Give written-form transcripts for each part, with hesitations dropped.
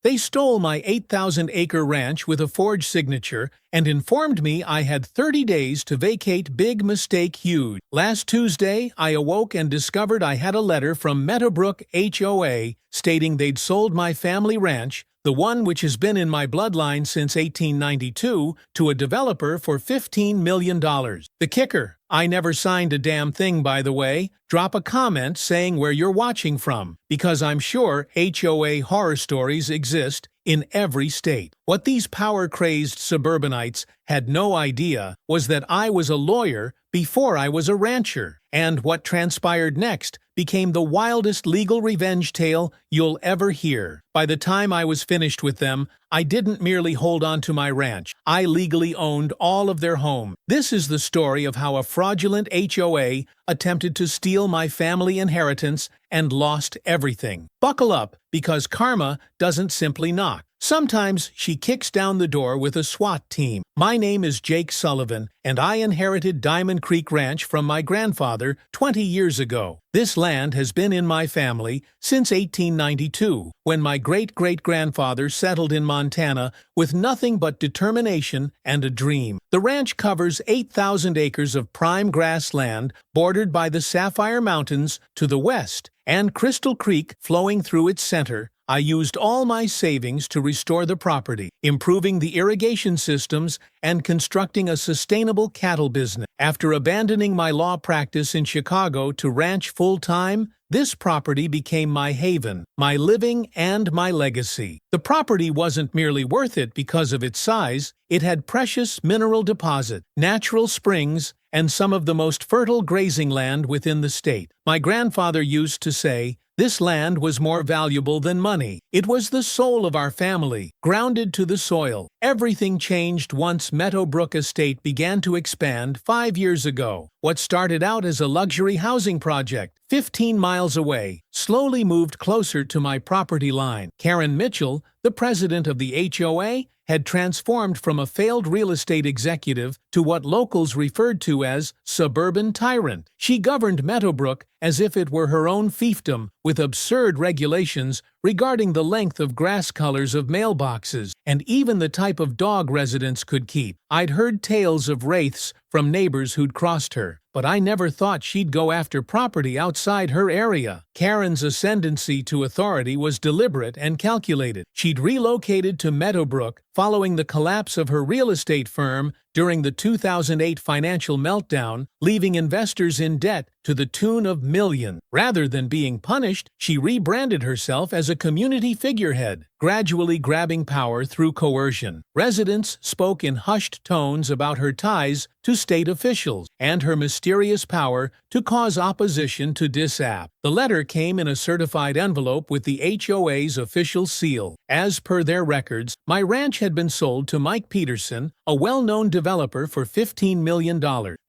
They stole my 8,000-acre ranch with a forged signature and informed me I had 30 days to vacate. Big mistake, huge. Last Tuesday, I awoke and discovered I had a letter from Meadowbrook HOA stating they'd sold my family ranch, the one which has been in my bloodline since 1892, to a developer for $15 million. The kicker: I never signed a damn thing, by the way. Drop a comment saying where you're watching from, because I'm sure HOA horror stories exist in every state. What these power-crazed suburbanites had no idea was that I was a lawyer before I was a rancher, and what transpired next became the wildest legal revenge tale you'll ever hear. By the time I was finished with them, I didn't merely hold on to my ranch. I legally owned all of their home. This is the story of how a fraudulent HOA attempted to steal my family inheritance and lost everything. Buckle up, because karma doesn't simply knock. Sometimes she kicks down the door with a SWAT team. My name is Jake Sullivan, and I inherited Diamond Creek Ranch from my grandfather 20 years ago. This land has been in my family since 1892, when my great-great-grandfather settled in Montana with nothing but determination and a dream. The ranch covers 8,000 acres of prime grassland bordered by the Sapphire Mountains to the west and Crystal Creek flowing through its center. I used all my savings to restore the property, improving the irrigation systems and constructing a sustainable cattle business. After abandoning my law practice in Chicago to ranch full-time, this property became my haven, my living, and my legacy. The property wasn't merely worth it because of its size. It had precious mineral deposit, natural springs, and some of the most fertile grazing land within the state. My grandfather used to say, "This land was more valuable than money." It was the soul of our family, grounded to the soil. Everything changed once Meadowbrook Estate began to expand 5 years ago. What started out as a luxury housing project 15 miles away slowly moved closer to my property line. Karen Mitchell, the president of the HOA, had transformed from a failed real estate executive to what locals referred to as suburban tyrant. She governed Meadowbrook as if it were her own fiefdom, with absurd regulations regarding the length of grass colors of mailboxes, and even the type of dog residents could keep. I'd heard tales of wraiths from neighbors who'd crossed her, but I never thought she'd go after property outside her area. Karen's ascendancy to authority was deliberate and calculated. She'd relocated to Meadowbrook following the collapse of her real estate firm during the 2008 financial meltdown, leaving investors in debt to the tune of millions. Rather than being punished, she rebranded herself as a community figurehead, gradually grabbing power through coercion. Residents spoke in hushed tones about her ties to state officials and her mysterious power to cause opposition to DISAP. The letter came in a certified envelope with the HOA's official seal. As per their records, my ranch had been sold to Mike Peterson, a well-known developer, for $15 million.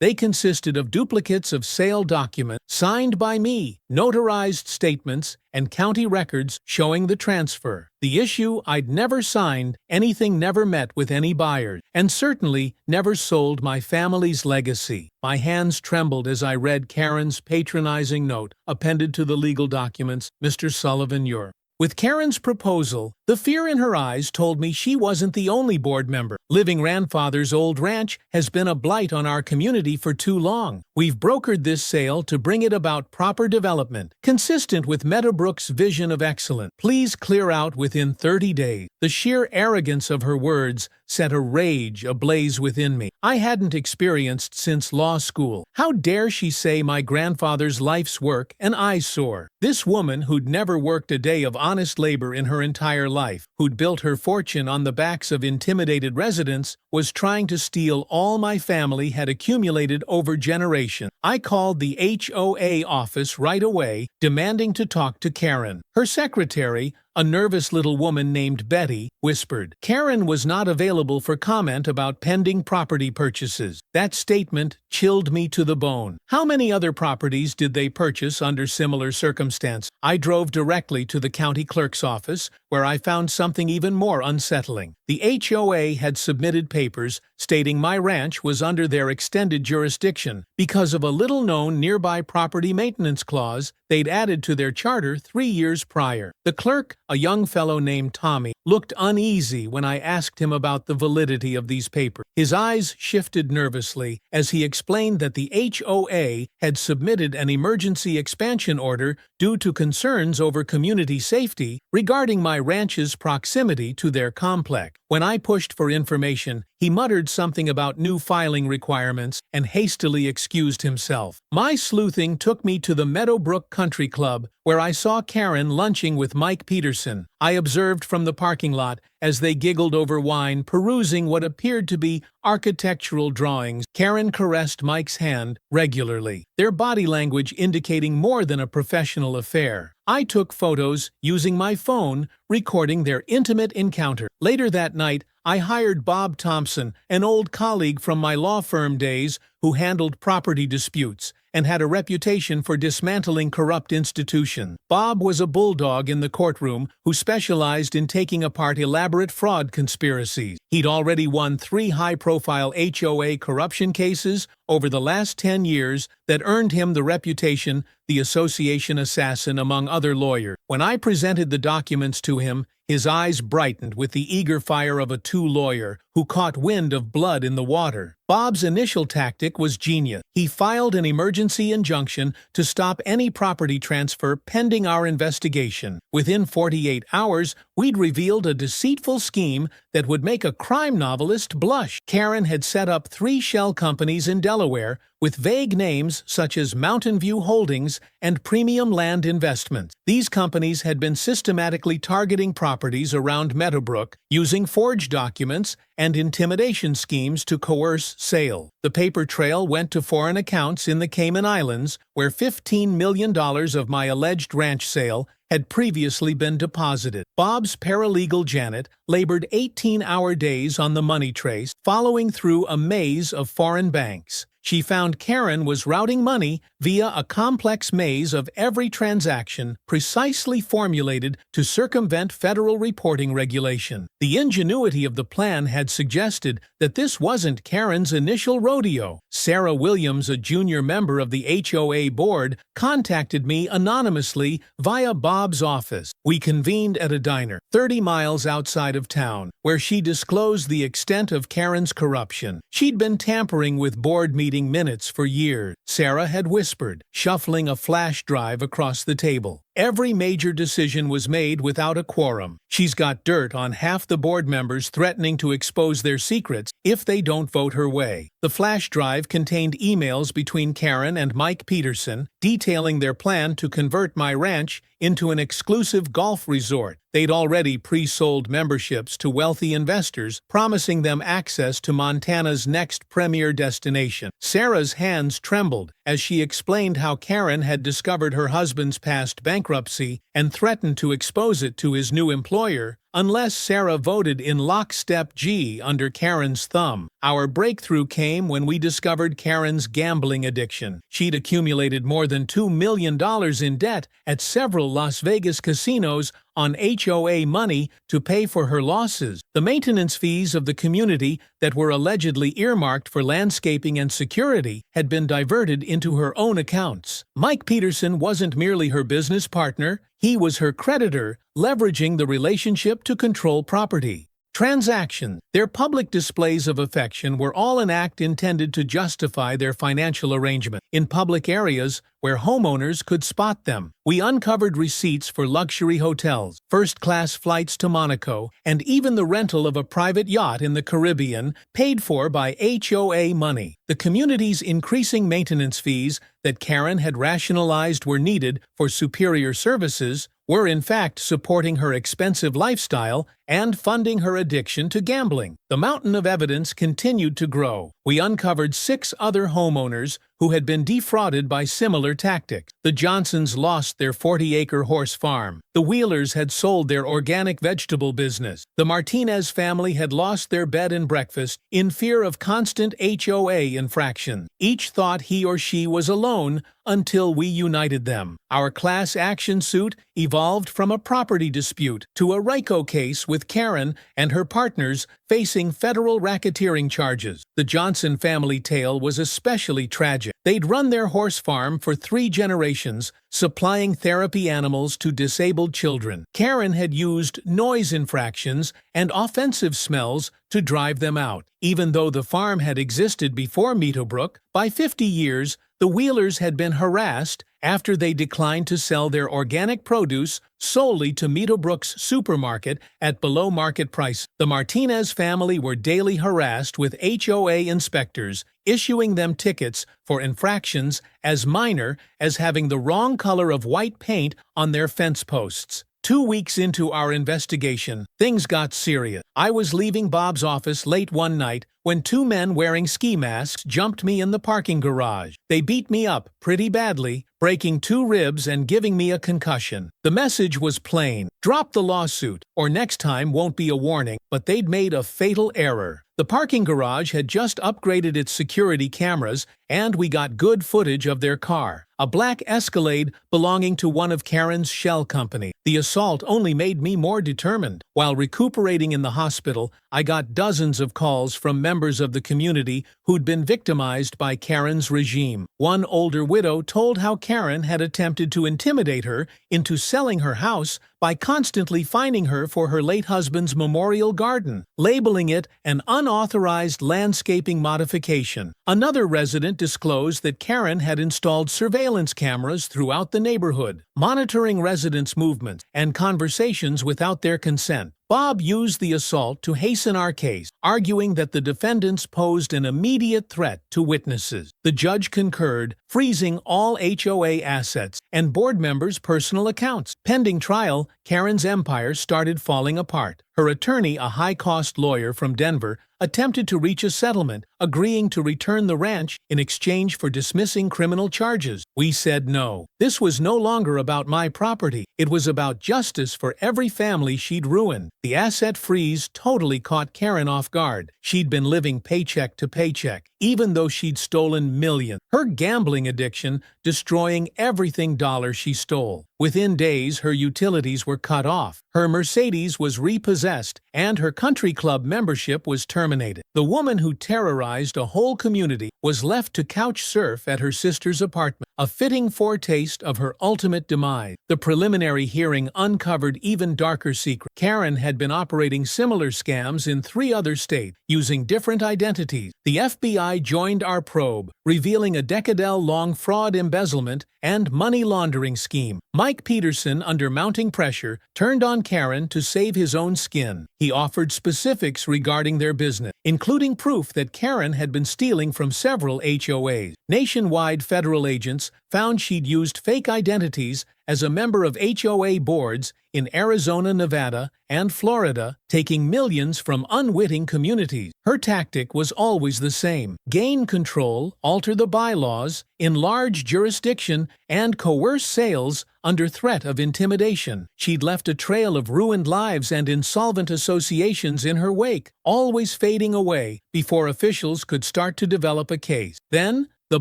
They consisted of duplicates of sale documents signed by me, notarized statements, and county records showing the transfer. The issue: I'd never signed anything, never met with any buyers, and certainly never sold my family's legacy. My hands trembled as I read Karen's patronizing note appended to the legal documents. "Mr. Sullivan, you're..." With Karen's proposal, the fear in her eyes told me she wasn't the only board member. "Living grandfather's old ranch has been a blight on our community for too long. We've brokered this sale to bring it about proper development, consistent with Meadowbrook's vision of excellence. Please clear out within 30 days. The sheer arrogance of her words set a rage ablaze within me I hadn't experienced since law school. How dare she say my grandfather's life's work an eyesore? This woman, who'd never worked a day of honest labor in her entire life, who'd built her fortune on the backs of intimidated residents, was trying to steal all my family had accumulated over generations. I called the HOA office right away, demanding to talk to Karen. Her secretary, a nervous little woman named Betty, whispered. Karen was not available for comment about pending property purchases. That statement chilled me to the bone. How many other properties did they purchase under similar circumstances? I drove directly to the county clerk's office, where I found something even more unsettling. The HOA had submitted papers stating my ranch was under their extended jurisdiction because of a little-known nearby property maintenance clause they'd added to their charter 3 years prior. The clerk, a young fellow named Tommy, looked uneasy when I asked him about the validity of these papers. His eyes shifted nervously as he explained that the HOA had submitted an emergency expansion order due to concerns over community safety regarding my ranch's proximity to their complex. When I pushed for information, he muttered something about new filing requirements and hastily excused himself. My sleuthing took me to the Meadowbrook Country Club, where I saw Karen lunching with Mike Peterson. I observed from the parking lot as they giggled over wine, perusing what appeared to be architectural drawings. Karen caressed Mike's hand regularly, their body language indicating more than a professional affair. I took photos using my phone, recording their intimate encounter. Later that night, I hired Bob Thompson, an old colleague from my law firm days who handled property disputes and had a reputation for dismantling corrupt institutions. Bob was a bulldog in the courtroom who specialized in taking apart elaborate fraud conspiracies. He'd already won 3 high-profile HOA corruption cases over the last 10 years that earned him the reputation the association assassin among other lawyers. When I presented the documents to him, his eyes brightened with the eager fire of a lawyer who caught wind of blood in the water. Bob's initial tactic was genius. He filed an emergency injunction to stop any property transfer pending our investigation. Within 48 hours, we'd revealed a deceitful scheme that would make a crime novelist blush. Karen had set up 3 shell companies in Delaware with vague names such as Mountain View Holdings and Premium Land Investments. These companies had been systematically targeting properties around Meadowbrook, using forged documents and intimidation schemes to coerce sale. The paper trail went to foreign accounts in the Cayman Islands, where $15 million of my alleged ranch sale had previously been deposited. Bob's paralegal Janet labored 18-hour days on the money trace, following through a maze of foreign banks. She found Karen was routing money via a complex maze of every transaction precisely formulated to circumvent federal reporting regulation. The ingenuity of the plan had suggested that this wasn't Karen's initial rodeo. Sarah Williams, a junior member of the HOA board, contacted me anonymously via Bob's office. We convened at a diner 30 miles outside of town, where she disclosed the extent of Karen's corruption. She'd been tampering with board meeting minutes for years, Sarah had whispered, shuffling a flash drive across the table. Every major decision was made without a quorum. She's got dirt on half the board members threatening to expose their secrets if they don't vote her way. The flash drive contained emails between Karen and Mike Peterson detailing their plan to convert my ranch into an exclusive golf resort. They'd already pre-sold memberships to wealthy investors, promising them access to Montana's next premier destination. Sarah's hands trembled as she explained how Karen had discovered her husband's past bankruptcy and threatened to expose it to his new employer unless Sarah voted in lockstep G under Karen's thumb. Our breakthrough came when we discovered Karen's gambling addiction. She'd accumulated more than $2 million in debt at several Las Vegas casinos on HOA money to pay for her losses. The maintenance fees of the community that were allegedly earmarked for landscaping and security had been diverted into her own accounts. Mike Peterson wasn't merely her business partner, he was her creditor, leveraging the relationship to control property. Transactions. Their public displays of affection were all an act intended to justify their financial arrangement. In public areas where homeowners could spot them, we uncovered receipts for luxury hotels, first-class flights to Monaco, and even the rental of a private yacht in the Caribbean, paid for by HOA money. The community's increasing maintenance fees that Karen had rationalized were needed for superior services were in fact supporting her expensive lifestyle and funding her addiction to gambling. The mountain of evidence continued to grow. We uncovered 6 other homeowners who had been defrauded by similar tactics. The Johnsons lost their 40-acre horse farm. The Wheelers had sold their organic vegetable business. The Martinez family had lost their bed and breakfast in fear of constant HOA infraction. Each thought he or she was alone until we united them. Our class action suit evolved from a property dispute to a RICO case with Karen and her partners facing federal racketeering charges. The Johnson family tale was especially tragic. They'd run their horse farm for 3 generations, supplying therapy animals to disabled children. Karen had used noise infractions and offensive smells to drive them out. Even though the farm had existed before Meadowbrook, by 50 years, the Wheelers had been harassed after they declined to sell their organic produce solely to Meadowbrook's supermarket at below market price. The Martinez family were daily harassed with HOA inspectors, issuing them tickets for infractions as minor as having the wrong color of white paint on their fence posts. 2 weeks into our investigation, things got serious. I was leaving Bob's office late one night when 2 men wearing ski masks jumped me in the parking garage. They beat me up pretty badly, breaking 2 ribs and giving me a concussion. The message was plain: drop the lawsuit, or next time won't be a warning, but they'd made a fatal error. The parking garage had just upgraded its security cameras, and we got good footage of their car, a black Escalade belonging to one of Karen's shell company. The assault only made me more determined. While recuperating in the hospital, I got dozens of calls from members of the community who'd been victimized by Karen's regime. One older widow told how Karen had attempted to intimidate her into selling her house by constantly fining her for her late husband's memorial garden, labeling it an unauthorized landscaping modification. Another resident disclosed that Karen had installed surveillance cameras throughout the neighborhood, monitoring residents' movements and conversations without their consent. Bob used the assault to hasten our case, arguing that the defendants posed an immediate threat to witnesses. The judge concurred, freezing all HOA assets and board members' personal accounts. Pending trial, Karen's empire started falling apart. Her attorney, a high-cost lawyer from Denver, attempted to reach a settlement, agreeing to return the ranch in exchange for dismissing criminal charges. We said no. This was no longer about my property. It was about justice for every family she'd ruined. The asset freeze totally caught Karen off guard. She'd been living paycheck to paycheck, even though she'd stolen millions. Her gambling addiction destroying everything dollar she stole. Within days, her utilities were cut off. Her Mercedes was repossessed, and her country club membership was terminated. The woman who terrorized a whole community was left to couch surf at her sister's apartment, a fitting foretaste of her ultimate demise. The preliminary hearing uncovered even darker secrets. Karen had been operating similar scams in 3 other states, using different identities. The FBI joined our probe, revealing a decade-long fraud, embezzlement, and money laundering scheme. Mike Peterson, under mounting pressure, turned on Karen to save his own skin. He offered specifics regarding their business, including proof that Karen had been stealing from several HOAs. Nationwide federal agents found she'd used fake identities as a member of HOA boards in Arizona, Nevada, and Florida, taking millions from unwitting communities. Her tactic was always the same: gain control, alter the bylaws, enlarge jurisdiction, and coerce sales under threat of intimidation. She'd left a trail of ruined lives and insolvent associations in her wake, always fading away before officials could start to develop a case. Then, the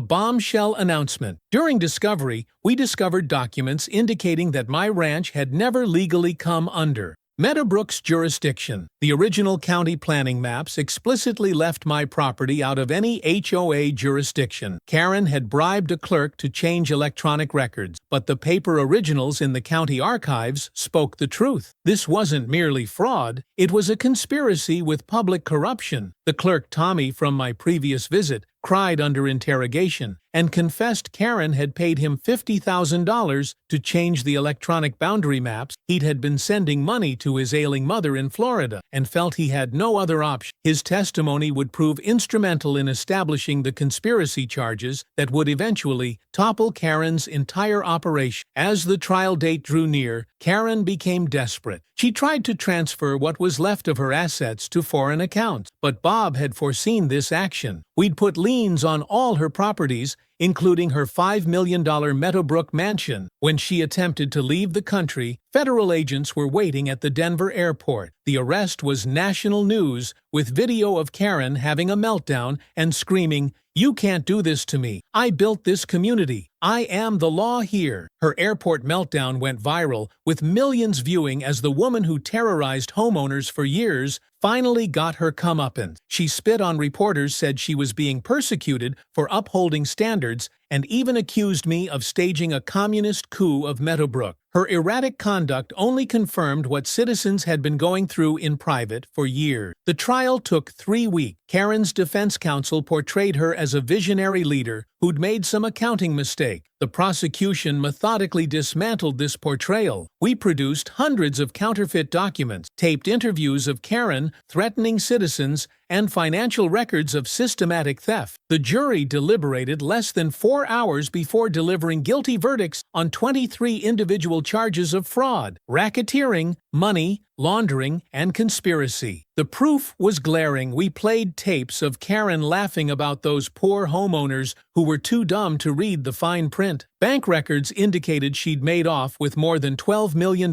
bombshell announcement. During discovery, we discovered documents indicating that my ranch had never legally come under Meadowbrook's jurisdiction. The original county planning maps explicitly left my property out of any HOA jurisdiction. Karen had bribed a clerk to change electronic records, but the paper originals in the county archives spoke the truth. This wasn't merely fraud, it was a conspiracy with public corruption. The clerk, Tommy, from my previous visit, cried under interrogation and confessed Karen had paid him $50,000 to change the electronic boundary maps. He had been sending money to his ailing mother in Florida and felt he had no other option. His testimony would prove instrumental in establishing the conspiracy charges that would eventually topple Karen's entire operation. As the trial date drew near, Karen became desperate. She tried to transfer what was left of her assets to foreign accounts, but Bob had foreseen this action. We'd put liens on all her properties, including her $5 million Meadowbrook mansion. When she attempted to leave the country, federal agents were waiting at the Denver airport. The arrest was national news, with video of Karen having a meltdown and screaming, "You can't do this to me. I built this community. I am the law here." Her airport meltdown went viral, with millions viewing as the woman who terrorized homeowners for years finally got her comeuppance. She spit on reporters, said she was being persecuted for upholding standards, and even accused me of staging a communist coup of Meadowbrook. Her erratic conduct only confirmed what citizens had been going through in private for years. The trial took 3 weeks. Karen's defense counsel portrayed her as a visionary leader who'd made some accounting mistake. The prosecution methodically dismantled this portrayal. We produced hundreds of counterfeit documents, taped interviews of Karen threatening citizens, and financial records of systematic theft. The jury deliberated less than 4 hours before delivering guilty verdicts on 23 individual charges of fraud, racketeering, money laundering, and conspiracy. The proof was glaring. We played tapes of Karen laughing about those poor homeowners who were too dumb to read the fine print. Bank records indicated she'd made off with more than $12 million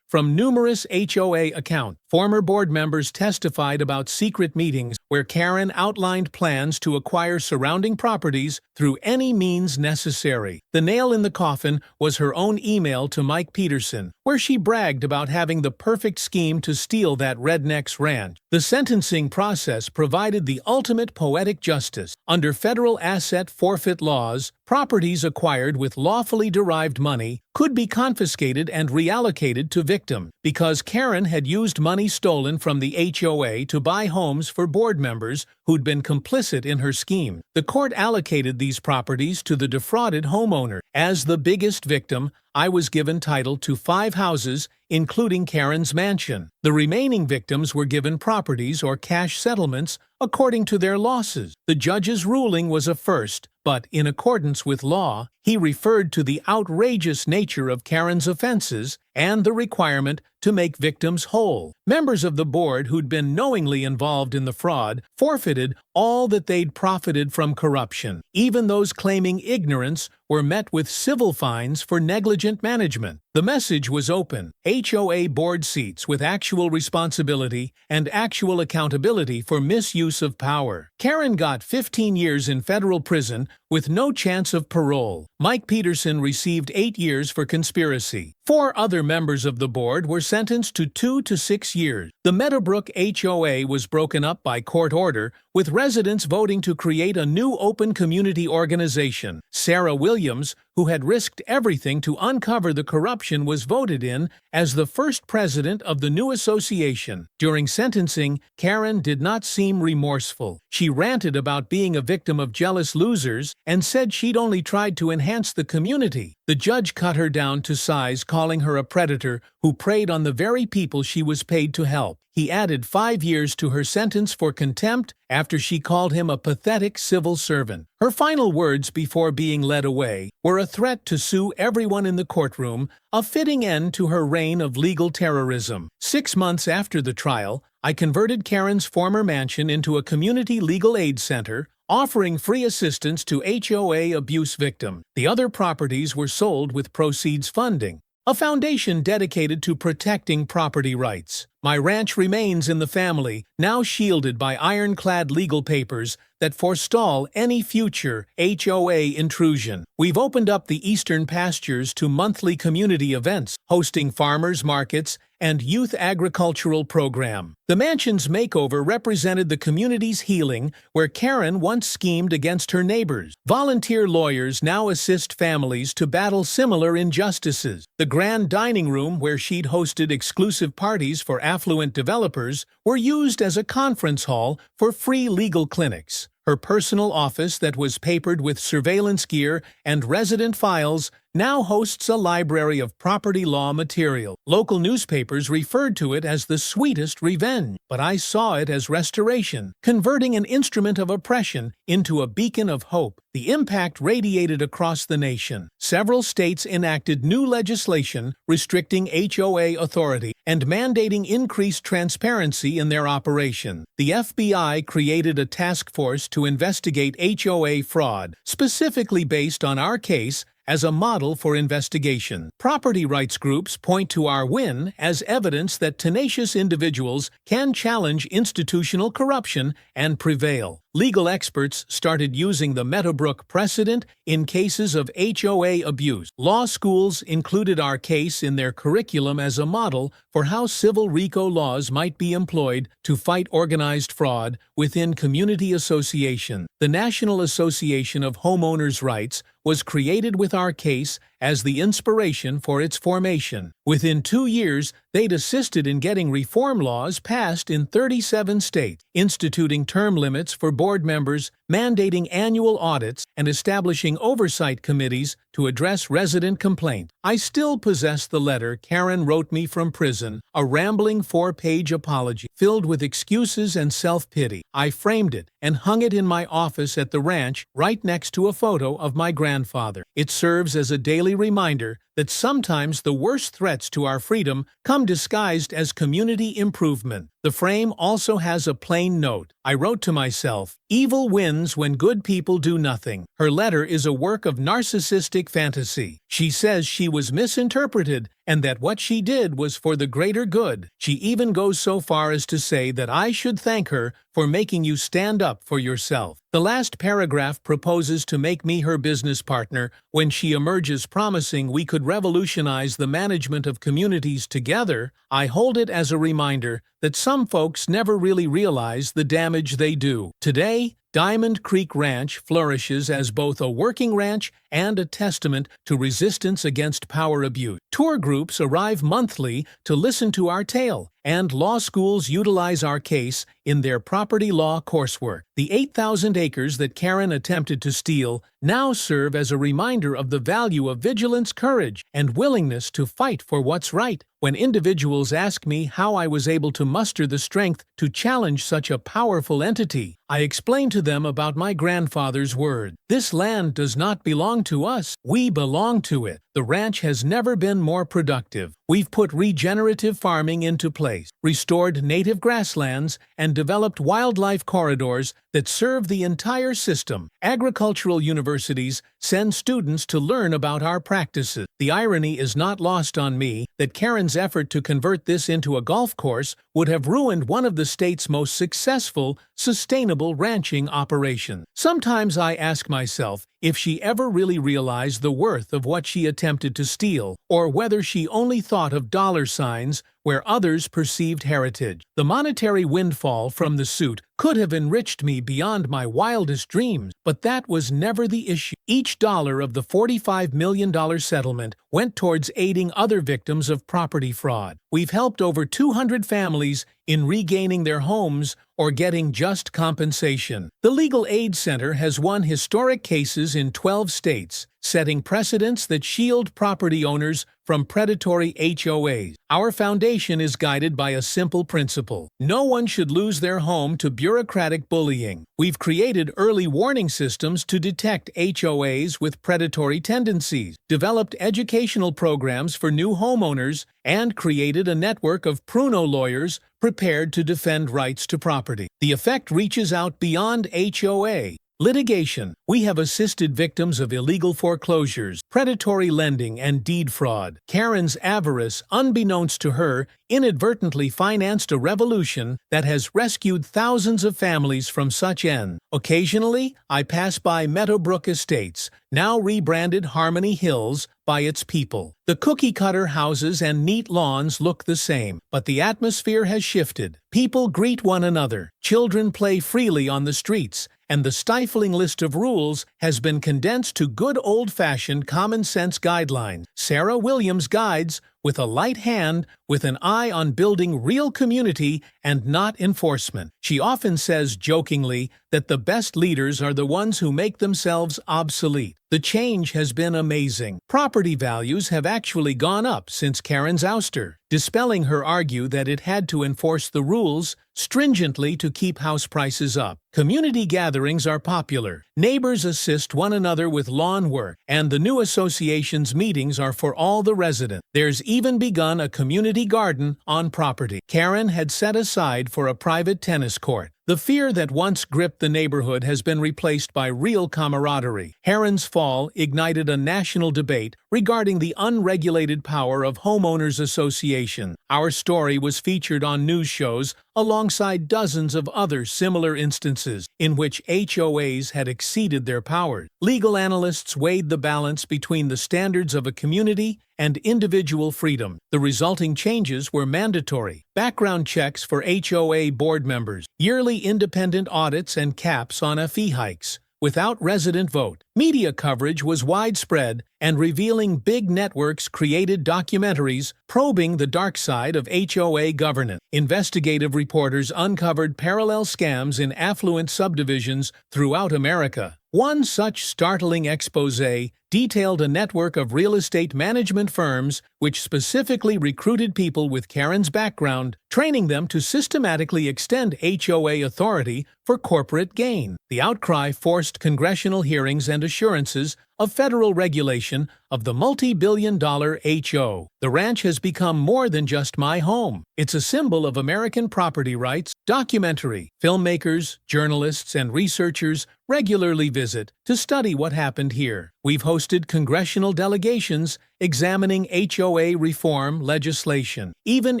from numerous HOA accounts. Former board members testified about secret meetings where Karen outlined plans to acquire surrounding properties through any means necessary. The nail in the coffin was her own email to Mike Peterson, where she bragged about having the perfect scheme to steal that redneck's ranch. The sentencing process provided the ultimate poetic justice. Under federal asset forfeit laws, properties acquired with lawfully derived money could be confiscated and reallocated to victims. Because Karen had used money stolen from the HOA to buy homes for board members who'd been complicit in her scheme, the court allocated these properties to the defrauded homeowner. As the biggest victim, I was given title to 5 houses, including Karen's mansion. The remaining victims were given properties or cash settlements according to their losses. The judge's ruling was a first, but in accordance with law, he referred to the outrageous nature of Karen's offenses and the requirement to make victims whole. Members of the board who'd been knowingly involved in the fraud forfeited all that they'd profited from corruption. Even those claiming ignorance were met with civil fines for negligent management. The message was open: HOA board seats with actual responsibility and actual accountability for misuse of power. Karen got 15 years in federal prison with no chance of parole. Mike Peterson received 8 years for conspiracy. 4 other members of the board were sentenced to 2 to 6 years. The Meadowbrook HOA was broken up by court order, with residents voting to create a new open community organization. Sarah Williams, who had risked everything to uncover the corruption, was voted in as the first president of the new association. During sentencing, Karen did not seem remorseful. She ranted about being a victim of jealous losers and said she'd only tried to enhance the community. The judge cut her down to size, calling her a predator who preyed on the very people she was paid to help. He added 5 years to her sentence for contempt after she called him a pathetic civil servant. Her final words before being led away were a threat to sue everyone in the courtroom, a fitting end to her reign of legal terrorism. 6 months after the trial, I converted Karen's former mansion into a community legal aid center, offering free assistance to HOA abuse victims. The other properties were sold with proceeds funding a foundation dedicated to protecting property rights. My ranch remains in the family, now shielded by ironclad legal papers that forestall any future HOA intrusion. We've opened up the eastern pastures to monthly community events, hosting farmers markets and youth agricultural program. The mansion's makeover represented the community's healing, where Karen once schemed against her neighbors. Volunteer lawyers now assist families to battle similar injustices. The grand dining room, where she'd hosted exclusive parties for affluent developers, were used as a conference hall for free legal clinics. Her personal office, that was papered with surveillance gear and resident files, now hosts a library of property law material. Local newspapers referred to it as the sweetest revenge, but I saw it as restoration, converting an instrument of oppression into a beacon of hope. The impact radiated across the nation. Several states enacted new legislation restricting HOA authority and mandating increased transparency in their operation. The FBI created a task force to investigate HOA fraud, specifically based on our case as a model for investigation. Property rights groups point to our win as evidence that tenacious individuals can challenge institutional corruption and prevail. legal experts started using the Meadowbrook precedent in cases of HOA abuse. Law schools included our case in their curriculum as a model for how civil RICO laws might be employed to fight organized fraud within community associations. The National Association of Homeowners' Rights was created with our case as the inspiration for its formation. Within 2 years, they'd assisted in getting reform laws passed in 37 states, instituting term limits for board members, mandating annual audits, and establishing oversight committees to address resident complaints. I still possess the letter Karen wrote me from prison, a rambling 4-page apology filled with excuses and self-pity. I framed it and hung it in my office at the ranch right next to a photo of my grandfather. It serves as a daily reminder that sometimes the worst threats to our freedom come disguised as community improvement. The frame also has a plain note. I wrote to myself, "Evil wins when good people do nothing." Her letter is a work of narcissistic fantasy. She says she was misinterpreted and that what she did was for the greater good. She even goes so far as to say that I should thank her for making you stand up for yourself. The last paragraph proposes to make me her business partner when she emerges promising we could revolutionize the management of communities together. I hold it as a reminder that some folks never really realize the damage they do. Today, Diamond Creek Ranch flourishes as both a working ranch and a testament to resistance against power abuse. Tour groups arrive monthly to listen to our tale, and law schools utilize our case in their property law coursework. The 8,000 acres that Karen attempted to steal now serve as a reminder of the value of vigilance, courage, and willingness to fight for what's right. When individuals ask me how I was able to muster the strength to challenge such a powerful entity, I explain to them about my grandfather's word. This land does not belong to us. We belong to it. The ranch has never been more productive. We've put regenerative farming into place, restored native grasslands, and developed wildlife corridors that serve the entire system. Agricultural universities send students to learn about our practices. The irony is not lost on me that Karen's effort to convert this into a golf course would have ruined one of the state's most successful, sustainable ranching operations. Sometimes I ask myself if she ever really realized the worth of what she attempted to steal, or whether she only thought of dollar signs where others perceived heritage. The monetary windfall from the suit could have enriched me beyond my wildest dreams, but that was never the issue. Each dollar of the $45 million settlement went towards aiding other victims of property fraud. We've helped over 200 families in regaining their homes or getting just compensation. The Legal Aid Center has won historic cases in 12 states, setting precedents that shield property owners from predatory HOAs. Our foundation is guided by a simple principle: no one should lose their home to bureaucratic bullying. We've created early warning systems to detect HOAs with predatory tendencies, developed educational programs for new homeowners, and created a network of Pruno lawyers prepared to defend rights to property. The effect reaches out beyond HOA litigation. We have assisted victims of illegal foreclosures, predatory lending, and deed fraud. Karen's avarice, unbeknownst to her, inadvertently financed a revolution that has rescued thousands of families from such ends. Occasionally, I pass by Meadowbrook Estates, now rebranded Harmony Hills, by its people. The cookie-cutter houses and neat lawns look the same, but the atmosphere has shifted. People greet one another, children play freely on the streets, and the stifling list of rules has been condensed to good old-fashioned common-sense guidelines. Sarah Williams guides with a light hand, with an eye on building real community and not enforcement. She often says jokingly that the best leaders are the ones who make themselves obsolete. The change has been amazing. Property values have actually gone up since Karen's ouster, dispelling her argue that it had to enforce the rules stringently to keep house prices up. Community gatherings are popular. Neighbors assist one another with lawn work, and the new association's meetings are for all the residents. There's even begun a community garden on property Karen had set aside for a private tennis court. The fear that once gripped the neighborhood has been replaced by real camaraderie. Heron's fall ignited a national debate regarding the unregulated power of homeowners association. Our story was featured on news shows alongside dozens of other similar instances in which HOAs had exceeded their powers. Legal analysts weighed the balance between the standards of a community and individual freedom. The resulting changes were mandatory: background checks for HOA board members, yearly independent audits, and caps on fee hikes without resident vote. Media coverage was widespread, and revealing big networks created documentaries probing the dark side of HOA governance. Investigative reporters uncovered parallel scams in affluent subdivisions throughout America. One such startling exposé detailed a network of real estate management firms which specifically recruited people with Karen's background, training them to systematically extend HOA authority for corporate gain. The outcry forced congressional hearings and assurances of federal regulation of the multi-billion-dollar HO. The ranch has become more than just my home. It's a symbol of American property rights. Documentary filmmakers, journalists, and researchers regularly visit to study what happened here. We've hosted congressional delegations examining HOA reform legislation. Even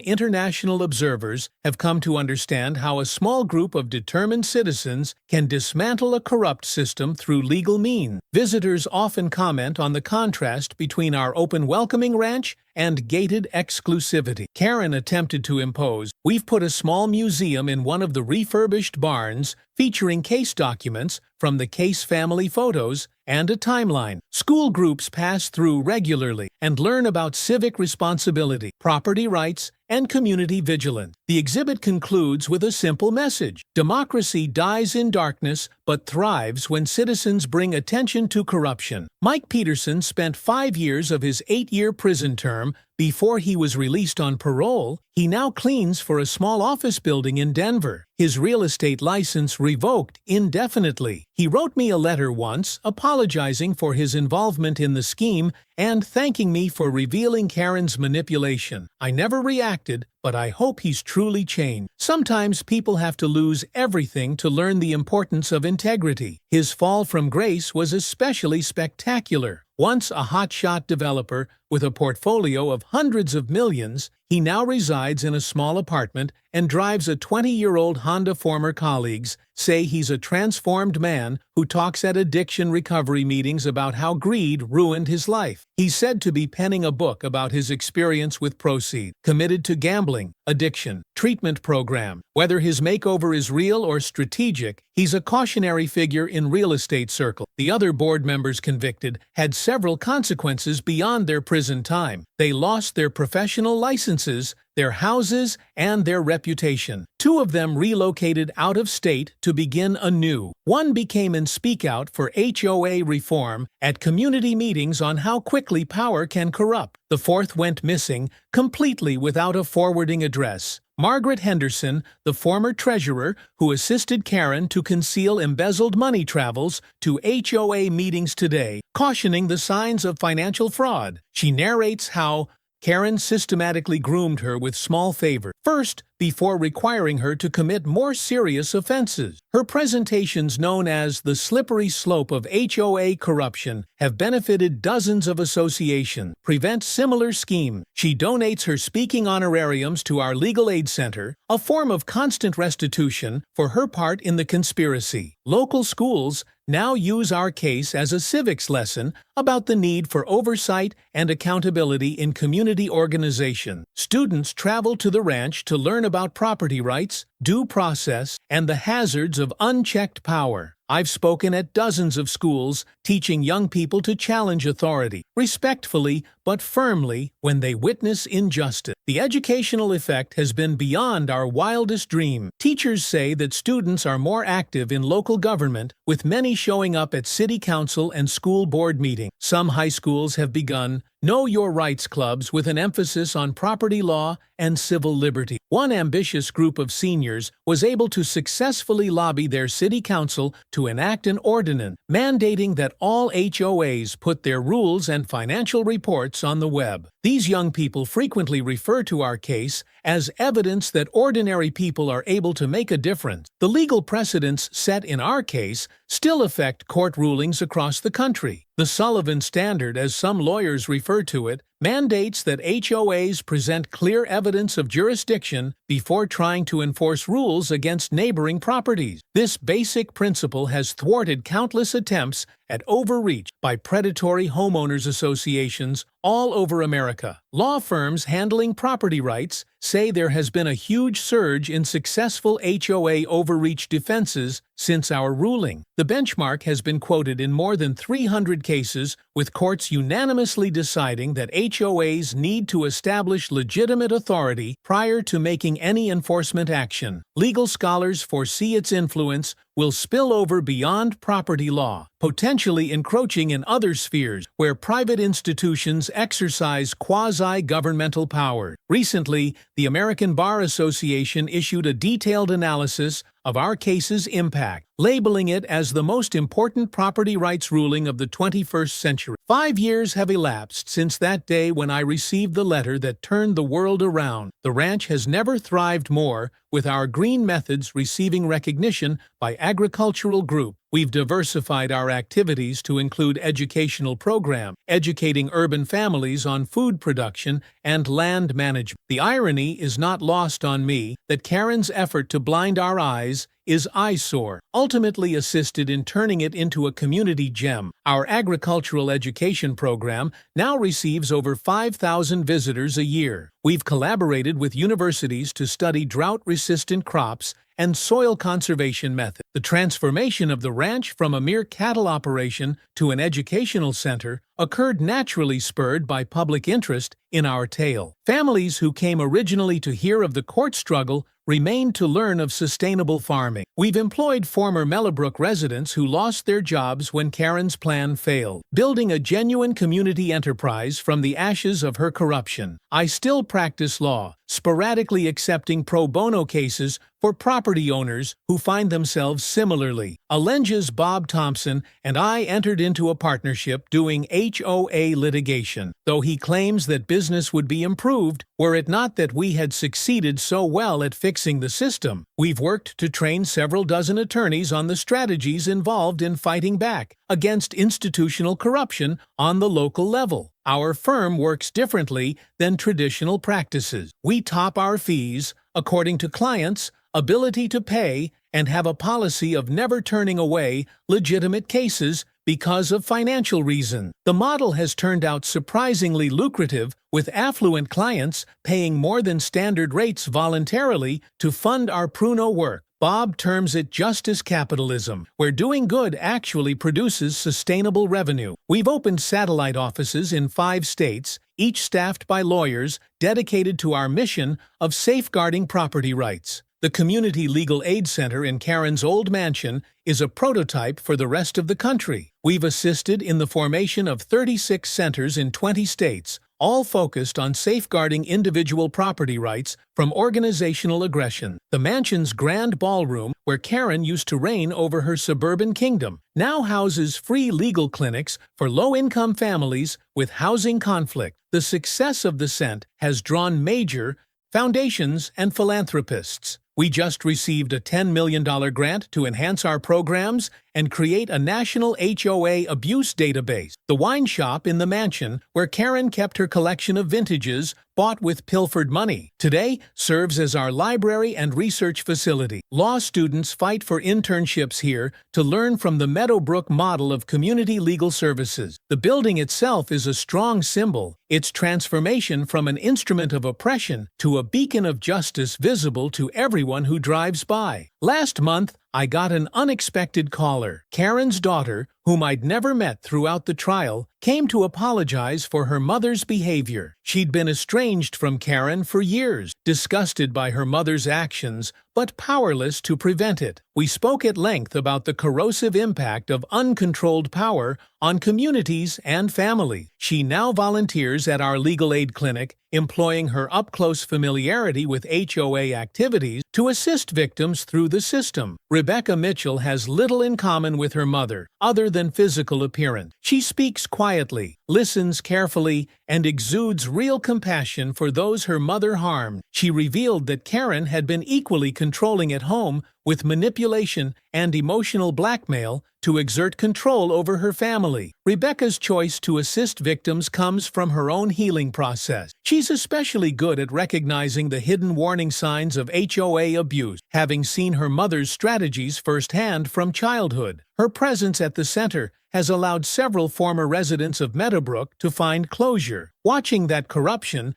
international observers have come to understand how a small group of determined citizens can dismantle a corrupt system through legal means. Visitors often comment on the contrast between our open, welcoming ranch and gated exclusivity Karen attempted to impose. We've put a small museum in one of the refurbished barns featuring case documents from the Case family photos and a timeline. School groups pass through regularly and learn about civic responsibility, property rights, and community vigilance. The exhibit concludes with a simple message: democracy dies in darkness but thrives when citizens bring attention to corruption. Mike Peterson spent 5 years of his 8-year prison term before he was released on parole. He now cleans for a small office building in Denver. His real estate license revoked indefinitely. He wrote me a letter once apologizing for his involvement in the scheme and thanking me for revealing Karen's manipulation. I never reacted, but I hope he's truly changed. Sometimes people have to lose everything to learn the importance of integrity. His fall from grace was especially spectacular. Once a hotshot developer with a portfolio of hundreds of millions, he now resides in a small apartment and drives a 20-year-old Honda. Former colleagues say he's a transformed man who talks at addiction recovery meetings about how greed ruined his life. He's said to be penning a book about his experience with proceeds, committed to gambling, addiction, treatment program. Whether his makeover is real or strategic, he's a cautionary figure in real estate circles. The other board members convicted had several consequences beyond their prison time. They lost their professional licenses, their houses, and their reputation. 2 of them relocated out of state to begin anew. One became an speak out for HOA reform at community meetings on how quickly power can corrupt. The 4th went missing, completely without a forwarding address. Margaret Henderson, the former treasurer who assisted Karen to conceal embezzled money, travels to HOA meetings today, cautioning the signs of financial fraud. She narrates how Karen systematically groomed her with small favors, first before requiring her to commit more serious offenses. Her presentations, known as the slippery slope of HOA corruption, have benefited dozens of associations. Prevent similar schemes. She donates her speaking honorariums to our legal aid center, a form of constant restitution for her part in the conspiracy. Local schools now use our case as a civics lesson about the need for oversight and accountability in community organization. Students travel to the ranch to learn about property rights, due process, and the hazards of unchecked power. I've spoken at dozens of schools, teaching young people to challenge authority, respectfully but firmly, when they witness injustice. The educational effect has been beyond our wildest dream. Teachers say that students are more active in local government, with many showing up at city council and school board meetings. Some high schools have begun Know Your Rights clubs with an emphasis on property law and civil liberty. One ambitious group of seniors was able to successfully lobby their city council to enact an ordinance mandating that all HOAs put their rules and financial reports on the web. These young people frequently refer to our case as evidence that ordinary people are able to make a difference. The legal precedents set in our case still affect court rulings across the country. The Sullivan Standard, as some lawyers refer to it, mandates that HOAs present clear evidence of jurisdiction before trying to enforce rules against neighboring properties. This basic principle has thwarted countless attempts at overreach by predatory homeowners associations all over America. Law firms handling property rights say there has been a huge surge in successful HOA overreach defenses since our ruling. The benchmark has been quoted in more than 300 cases, with courts unanimously deciding that HOAs need to establish legitimate authority prior to making any enforcement action. Legal scholars foresee its influence will spill over beyond property law, potentially encroaching in other spheres where private institutions exercise quasi-governmental power. Recently, the American Bar Association issued a detailed analysis of our case's impact, labeling it as the most important property rights ruling of the 21st century. 5 years have elapsed since that day when I received the letter that turned the world around. The ranch has never thrived more, with our green methods receiving recognition by agricultural groups. We've diversified our activities to include educational programs, educating urban families on food production and land management. The irony is not lost on me that Karen's effort to blind our eyes is eyesore, ultimately assisted in turning it into a community gem. Our agricultural education program now receives over 5,000 visitors a year. We've collaborated with universities to study drought-resistant crops and soil conservation methods. The transformation of the ranch from a mere cattle operation to an educational center occurred naturally, spurred by public interest in our tale. Families who came originally to hear of the court struggle remained to learn of sustainable farming. We've employed former Mellowbrook residents who lost their jobs when Karen's plan failed, building a genuine community enterprise from the ashes of her corruption. I still practice law, sporadically accepting pro bono cases for property owners who find themselves similarly. Allenge's Bob Thompson and I entered into a partnership doing HOA litigation, though he claims that business would be improved were it not that we had succeeded so well at fixing the system. We've worked to train several dozen attorneys on the strategies involved in fighting back against institutional corruption on the local level. Our firm works differently than traditional practices. We top our fees according to clients' ability to pay and have a policy of never turning away legitimate cases because of financial reasons. The model has turned out surprisingly lucrative, with affluent clients paying more than standard rates voluntarily to fund our pruno work. Bob terms it justice capitalism, where doing good actually produces sustainable revenue. We've opened satellite offices in 5 states, each staffed by lawyers dedicated to our mission of safeguarding property rights. The Community Legal Aid Center in Karen's old mansion is a prototype for the rest of the country. We've assisted in the formation of 36 centers in 20 states, all focused on safeguarding individual property rights from organizational aggression. The mansion's grand ballroom, where Karen used to reign over her suburban kingdom, now houses free legal clinics for low-income families with housing conflict. The success of the cent has drawn major foundations and philanthropists. We just received a $10 million grant to enhance our programs and create a national HOA abuse database. The wine shop in the mansion, where Karen kept her collection of vintages bought with pilfered money, today serves as our library and research facility. Law students fight for internships here to learn from the Meadowbrook model of community legal services. The building itself is a strong symbol, its transformation from an instrument of oppression to a beacon of justice visible to everyone who drives by. Last month, I got an unexpected caller. Karen's daughter, whom I'd never met throughout the trial, came to apologize for her mother's behavior. She'd been estranged from Karen for years, disgusted by her mother's actions, but powerless to prevent it. We spoke at length about the corrosive impact of uncontrolled power on communities and families. She now volunteers at our legal aid clinic, employing her up-close familiarity with HOA activities to assist victims through the system. Rebecca Mitchell has little in common with her mother, other than physical appearance. She speaks quietly, listens carefully, and exudes real compassion for those her mother harmed. She revealed that Karen had been equally controlling at home with manipulation and emotional blackmail to exert control over her family. Rebecca's choice to assist victims comes from her own healing process. She's especially good at recognizing the hidden warning signs of HOA abuse, having seen her mother's strategies firsthand from childhood. Her presence at the center has allowed several former residents of Meadowbrook to find closure. Watching that corruption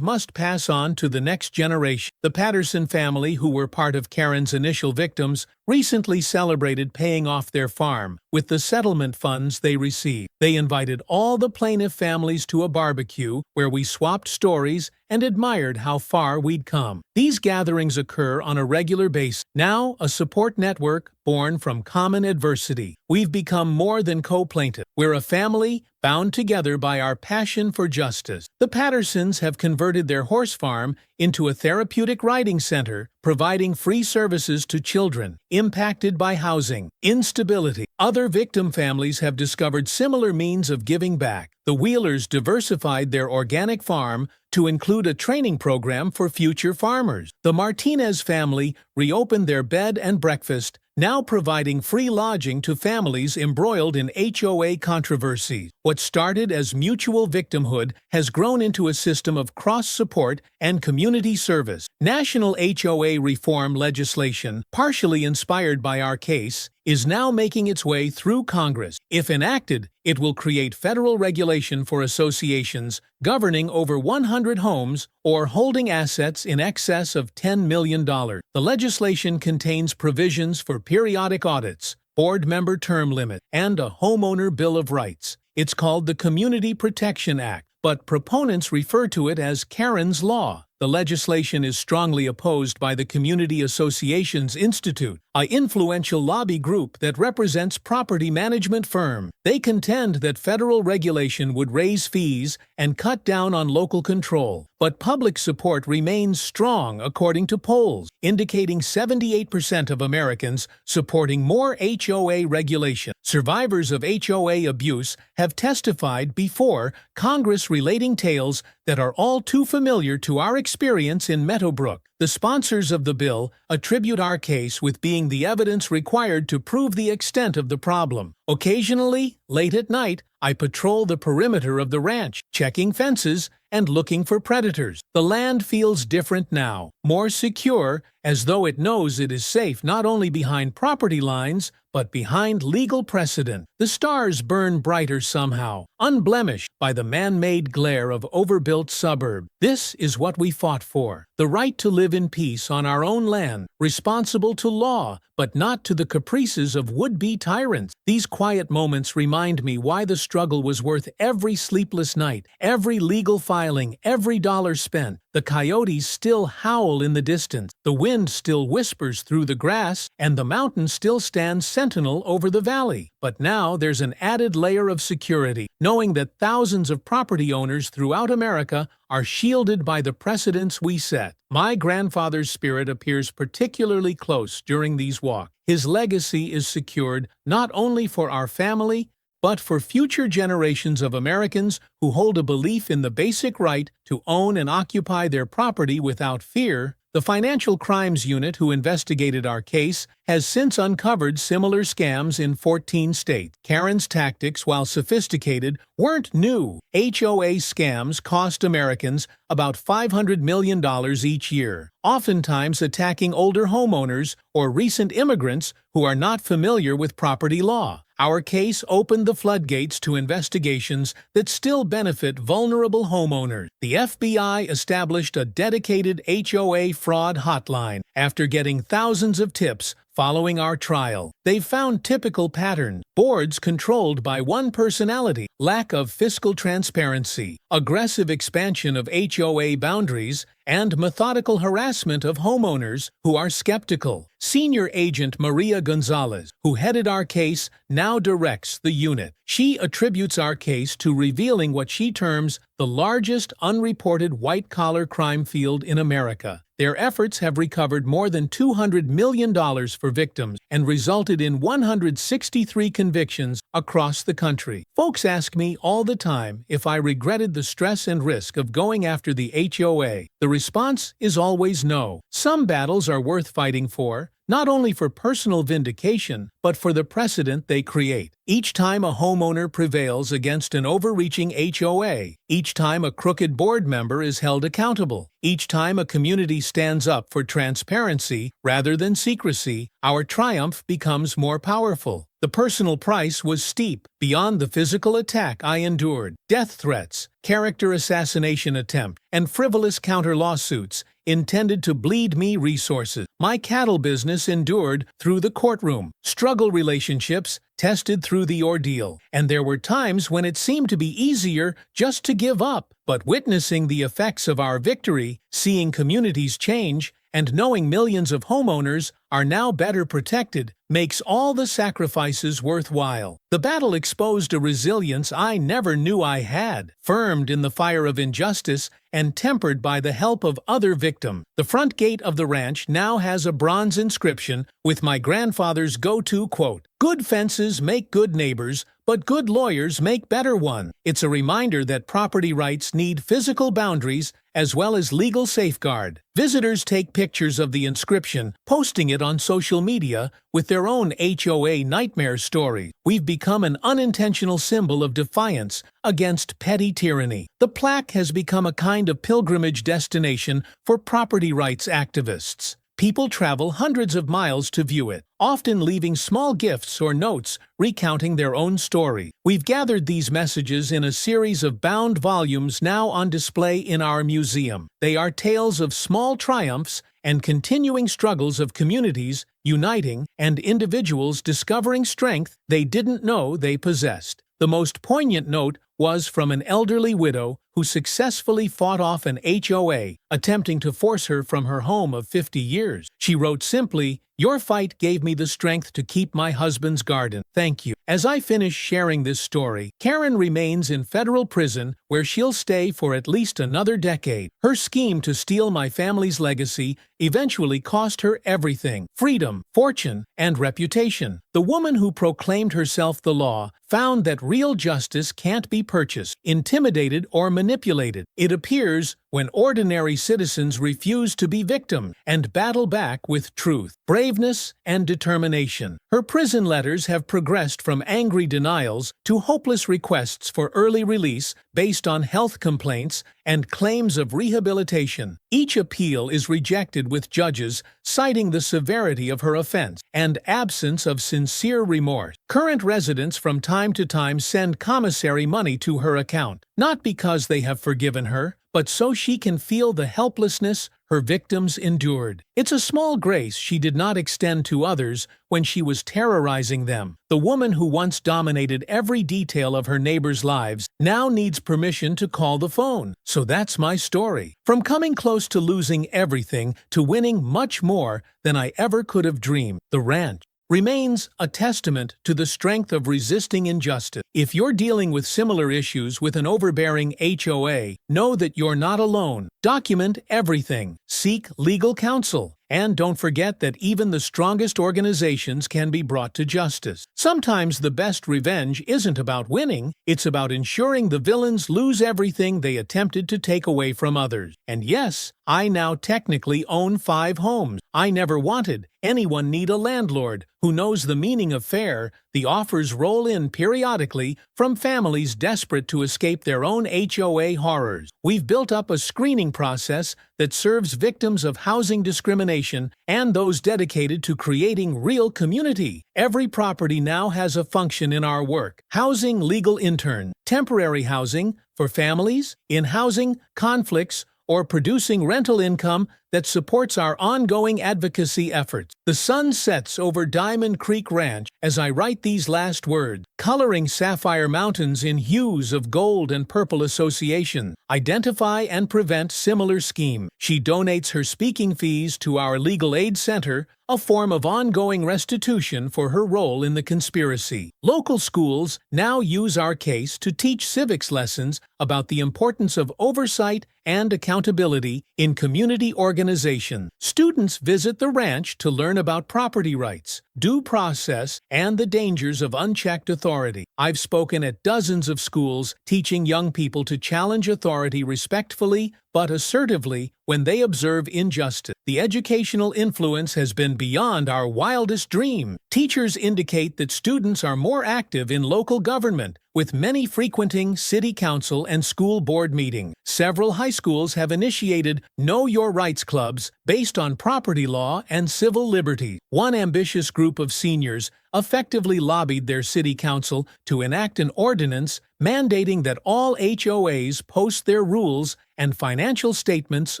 must pass on to the next generation. The Patterson family, who were part of Karen's initial victims, recently celebrated paying off their farm with the settlement funds they received. They invited all the plaintiff families to a barbecue where we swapped stories and admired how far we'd come. These gatherings occur on a regular basis. Now, a support network born from common adversity. We've become more than co-plaintiffs. We're a family bound together by our passion for justice. The Pattersons have converted their horse farm into a therapeutic riding center, providing free services to children impacted by housing instability. Other victim families have discovered similar means of giving back. The Wheelers diversified their organic farm to include a training program for future farmers. The Martinez family reopened their bed and breakfast, now providing free lodging to families embroiled in HOA controversies. What started as mutual victimhood has grown into a system of cross-support and community service. National HOA reform legislation, partially inspired by our case, is now making its way through Congress. If enacted, it will create federal regulation for associations governing over 100 homes or holding assets in excess of $10 million. The legislation contains provisions for periodic audits, board member term limit, and a homeowner bill of rights. It's called the Community Protection Act, but proponents refer to it as Karen's Law. The legislation is strongly opposed by the Community Associations Institute, an influential lobby group that represents property management firms. They contend that federal regulation would raise fees and cut down on local control. But public support remains strong according to polls, indicating 78% of Americans supporting more HOA regulation. Survivors of HOA abuse have testified before Congress relating tales that are all too familiar to our experience in Meadowbrook. The sponsors of the bill attribute our case with being the evidence required to prove the extent of the problem. Occasionally, late at night, I patrol the perimeter of the ranch, checking fences and looking for predators. The land feels different now, more secure, as though it knows it is safe not only behind property lines, but behind legal precedent. The stars burn brighter somehow, unblemished by the man-made glare of overbuilt suburb. This is what we fought for: the right to live in peace on our own land, responsible to law, but not to the caprices of would-be tyrants. These quiet moments remind me why the struggle was worth every sleepless night, every legal filing, every dollar spent. The coyotes still howl in the distance, the wind still whispers through the grass, and the mountain still stands sentinel over the valley. But now there's an added layer of security, knowing that thousands of property owners throughout America are shielded by the precedents we set. My grandfather's spirit appears particularly close during these walks. His legacy is secured not only for our family, but for future generations of Americans who hold a belief in the basic right to own and occupy their property without fear. The Financial Crimes Unit, who investigated our case, has since uncovered similar scams in 14 states. Karen's tactics, while sophisticated, weren't new. HOA scams cost Americans about $500 million each year, oftentimes attacking older homeowners or recent immigrants who are not familiar with property law. Our case opened the floodgates to investigations that still benefit vulnerable homeowners. The FBI established a dedicated HOA fraud hotline after getting thousands of tips following our trial. They've found typical patterns: boards controlled by one personality, lack of fiscal transparency, aggressive expansion of HOA boundaries, and methodical harassment of homeowners who are skeptical. Senior Agent Maria Gonzalez, who headed our case, now directs the unit. She attributes our case to revealing what she terms the largest unreported white-collar crime field in America. Their efforts have recovered more than $200 million for victims and resulted in 163 convictions across the country. Folks ask me all the time if I regretted the stress and risk of going after the HOA. The response is always no. Some battles are worth fighting for, not only for personal vindication, but for the precedent they create. Each time a homeowner prevails against an overreaching HOA, each time a crooked board member is held accountable, each time a community stands up for transparency rather than secrecy, our triumph becomes more powerful. The personal price was steep, beyond the physical attack I endured. Death threats, character assassination attempt, and frivolous counter-lawsuits intended to bleed me resources. My cattle business endured through the courtroom. Struggle relationships tested through the ordeal. And there were times when it seemed to be easier just to give up. But witnessing the effects of our victory, seeing communities change, and knowing millions of homeowners are now better protected makes all the sacrifices worthwhile. The battle exposed a resilience I never knew I had, firmed in the fire of injustice and tempered by the help of other victims. The front gate of the ranch now has a bronze inscription with my grandfather's go-to quote, "Good fences make good neighbors, but good lawyers make better ones." It's a reminder that property rights need physical boundaries as well as legal safeguard. Visitors take pictures of the inscription, posting it on social media with their own HOA nightmare story. We've become an unintentional symbol of defiance against petty tyranny. The plaque has become a kind of pilgrimage destination for property rights activists. People travel hundreds of miles to view it, often leaving small gifts or notes recounting their own story. We've gathered these messages in a series of bound volumes now on display in our museum. They are tales of small triumphs and continuing struggles of communities uniting and individuals discovering strength they didn't know they possessed. The most poignant note was from an elderly widow who successfully fought off an HOA, attempting to force her from her home of 50 years. She wrote simply, "Your fight gave me the strength to keep my husband's garden. Thank you." As I finish sharing this story, Karen remains in federal prison where she'll stay for at least another decade. Her scheme to steal my family's legacy eventually cost her everything: freedom, fortune, and reputation. The woman who proclaimed herself the law found that real justice can't be purchased, intimidated, or manipulated. It appears when ordinary citizens refuse to be victims and battle back with truth, braveness, and determination. Her prison letters have progressed from angry denials to hopeless requests for early release based on health complaints and claims of rehabilitation. Each appeal is rejected with judges citing the severity of her offense and absence of sincere remorse. Current residents from time to time send commissary money to her account, not because they have forgiven her, but so she can feel the helplessness her victims endured. It's a small grace she did not extend to others when she was terrorizing them. The woman who once dominated every detail of her neighbors' lives now needs permission to call the phone. So that's my story. From coming close to losing everything to winning much more than I ever could have dreamed, the ranch remains a testament to the strength of resisting injustice. If you're dealing with similar issues with an overbearing HOA, know that you're not alone. Document everything. Seek legal counsel. And don't forget that even the strongest organizations can be brought to justice. Sometimes the best revenge isn't about winning, it's about ensuring the villains lose everything they attempted to take away from others. And yes, I now technically own 5 homes. I never wanted anyone need a landlord who knows the meaning of fair. The offers roll in periodically from families desperate to escape their own HOA horrors. We've built up a screening process that serves victims of housing discrimination and those dedicated to creating real community. Every property now has a function in our work: housing legal intern, temporary housing for families, in-housing conflicts, or producing rental income that supports our ongoing advocacy efforts. The sun sets over Diamond Creek Ranch as I write these last words, coloring sapphire mountains in hues of gold and purple association. Identify and prevent similar scheme. She donates her speaking fees to our legal aid center, a form of ongoing restitution for her role in the conspiracy. Local schools now use our case to teach civics lessons about the importance of oversight and accountability in community organizations. organization. Students visit the ranch to learn about property rights, due process, and the dangers of unchecked authority. I've spoken at dozens of schools teaching young people to challenge authority respectfully but assertively when they observe injustice. The educational influence has been beyond our wildest dream. Teachers indicate that students are more active in local government, with many frequenting city council and school board meetings. Several high schools have initiated Know Your Rights clubs based on property law and civil liberty. One ambitious group of seniors effectively lobbied their city council to enact an ordinance mandating that all HOAs post their rules and financial statements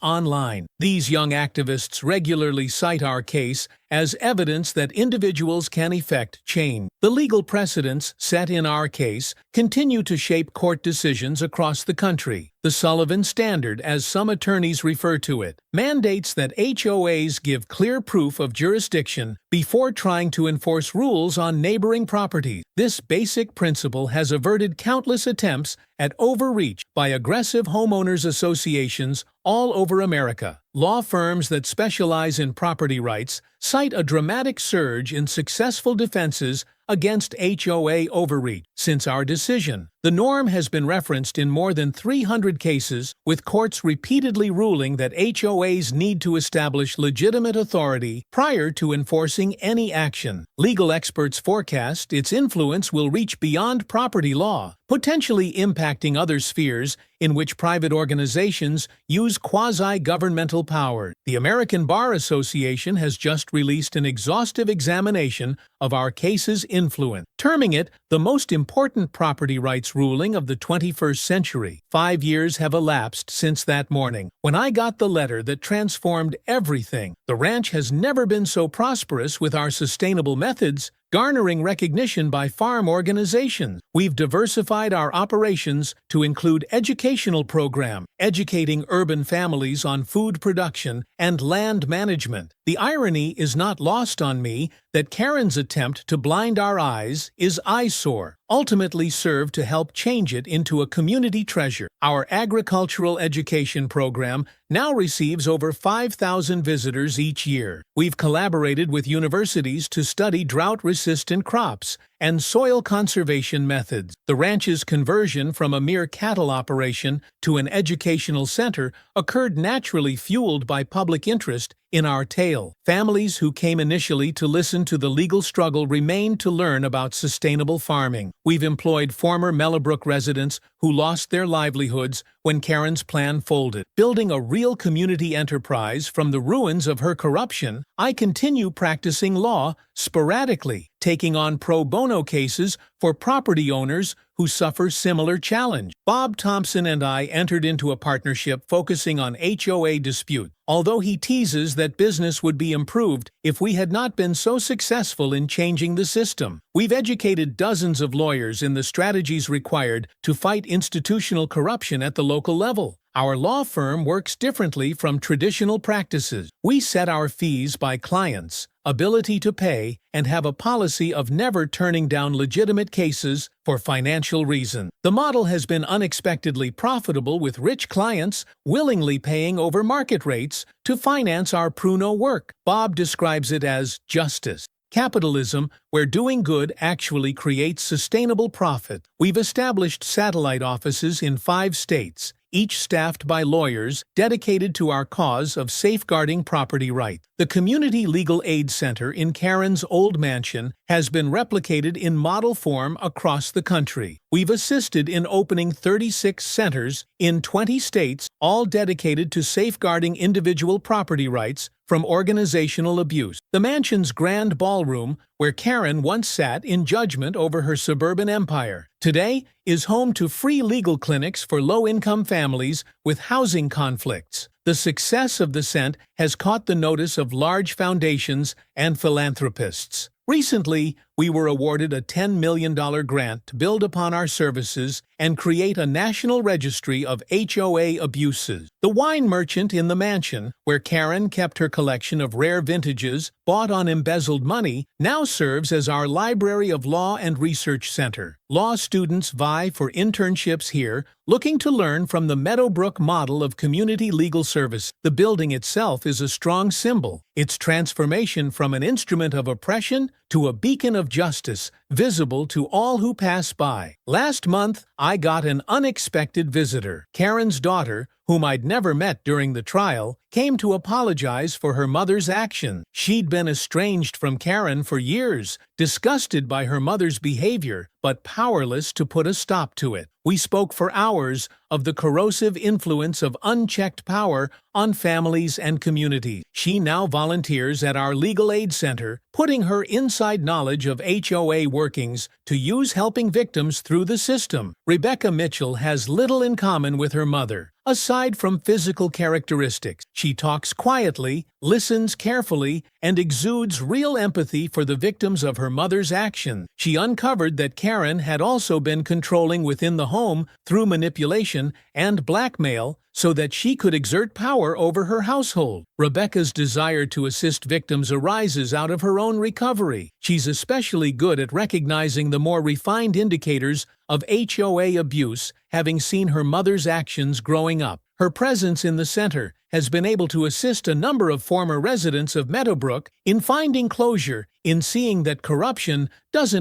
online. These young activists regularly cite our case as evidence that individuals can effect change. The legal precedents set in our case continue to shape court decisions across the country. The Sullivan Standard, as some attorneys refer to it, mandates that HOAs give clear proof of jurisdiction before trying to enforce rules on neighboring properties. This basic principle has averted countless attempts at overreach by aggressive homeowners associations all over America. Law firms that specialize in property rights cite a dramatic surge in successful defenses against HOA overreach. Since our decision, the norm has been referenced in more than 300 cases, with courts repeatedly ruling that HOAs need to establish legitimate authority prior to enforcing any action. Legal experts forecast its influence will reach beyond property law, potentially impacting other spheres in which private organizations use quasi-governmental power. The American Bar Association has just released an exhaustive examination of our case's influence, terming it the most important property rights ruling of the 21st century. 5 years have elapsed since that morning, when I got the letter that transformed everything. The ranch has never been so prosperous with our sustainable methods, garnering recognition by farm organizations. We've diversified our operations to include educational programs, educating urban families on food production and land management. The irony is not lost on me that Karen's attempt to blind our eyes is eyesore, ultimately served to help change it into a community treasure. Our agricultural education program now receives over 5,000 visitors each year. We've collaborated with universities to study drought-resistant crops and soil conservation methods. The ranch's conversion from a mere cattle operation to an educational center occurred naturally, fueled by public interest in our tale. Families who came initially to listen to the legal struggle remained to learn about sustainable farming. We've employed former Mellowbrook residents who lost their livelihoods when Karen's plan folded. Building a real community enterprise from the ruins of her corruption, I continue practicing law sporadically, taking on pro bono cases for property owners who suffer similar challenge. Bob Thompson and I entered into a partnership focusing on HOA dispute, although he teases that business would be improved if we had not been so successful in changing the system. We've educated dozens of lawyers in the strategies required to fight institutional corruption at the local level. Our law firm works differently from traditional practices. We set our fees by clients' ability to pay and have a policy of never turning down legitimate cases for financial reasons. The model has been unexpectedly profitable, with rich clients willingly paying over market rates to finance our pruno work. Bob describes it as justice. Capitalism, where doing good actually creates sustainable profit. We've established satellite offices in 5 states, each staffed by lawyers dedicated to our cause of safeguarding property rights. The Community Legal Aid Center in Karen's old mansion has been replicated in model form across the country. We've assisted in opening 36 centers in 20 states, all dedicated to safeguarding individual property rights from organizational abuse. The mansion's grand ballroom, where Karen once sat in judgment over her suburban empire, today is home to free legal clinics for low-income families with housing conflicts. The success of the center has caught the notice of large foundations and philanthropists. Recently, we were awarded a $10 million grant to build upon our services and create a national registry of HOA abuses. The wine merchant in the mansion, where Karen kept her collection of rare vintages bought on embezzled money, now serves as our library of law and research center. Law students vie for internships here, looking to learn from the Meadowbrook model of community legal service. The building itself is a strong symbol. Its transformation from an instrument of oppression to a beacon of justice, visible to all who pass by. Last month, I got an unexpected visitor. Karen's daughter, whom I'd never met during the trial, came to apologize for her mother's action. She'd been estranged from Karen for years, disgusted by her mother's behavior, but powerless to put a stop to it. We spoke for hours of the corrosive influence of unchecked power on families and communities. She now volunteers at our Legal Aid Center, putting her inside knowledge of HOA workings to use helping victims through the system. Rebecca Mitchell has little in common with her mother. Aside from physical characteristics, she talks quietly, listens carefully, and exudes real empathy for the victims of her mother's action. She uncovered that Karen had also been controlling within the home through manipulation and blackmail so that she could exert power over her household. Rebecca's desire to assist victims arises out of her own recovery. She's especially good at recognizing the more refined indicators of HOA abuse, having seen her mother's actions growing up. Her presence in the center has been able to assist a number of former residents of Meadowbrook in finding closure, in seeing that corruption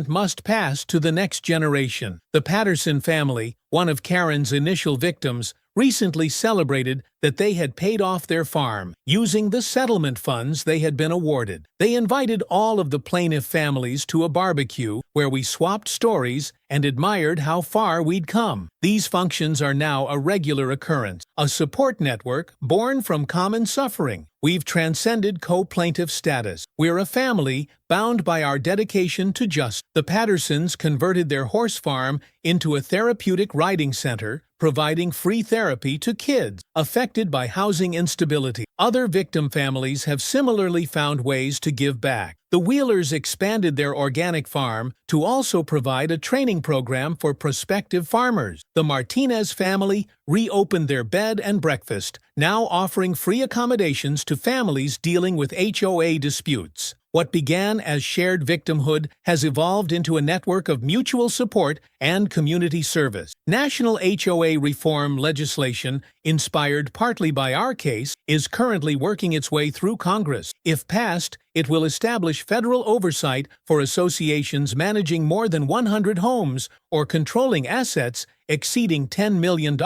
must pass to the next generation. The Patterson family, one of Karen's initial victims, recently celebrated that they had paid off their farm using the settlement funds they had been awarded. They invited all of the plaintiff families to a barbecue where we swapped stories and admired how far we'd come. These functions are now a regular occurrence, a support network born from common suffering. We've transcended co-plaintiff status. We're a family bound by our dedication to justice. The Pattersons converted their horse farm into a therapeutic riding center, providing free therapy to kids affected by housing instability. Other victim families have similarly found ways to give back. The Wheelers expanded their organic farm to also provide a training program for prospective farmers. The Martinez family reopened their bed and breakfast, now offering free accommodations to families dealing with HOA disputes. What began as shared victimhood has evolved into a network of mutual support and community service. National HOA reform legislation, inspired partly by our case, is currently working its way through Congress. If passed, it will establish federal oversight for associations managing more than 100 homes or controlling assets exceeding $10 million.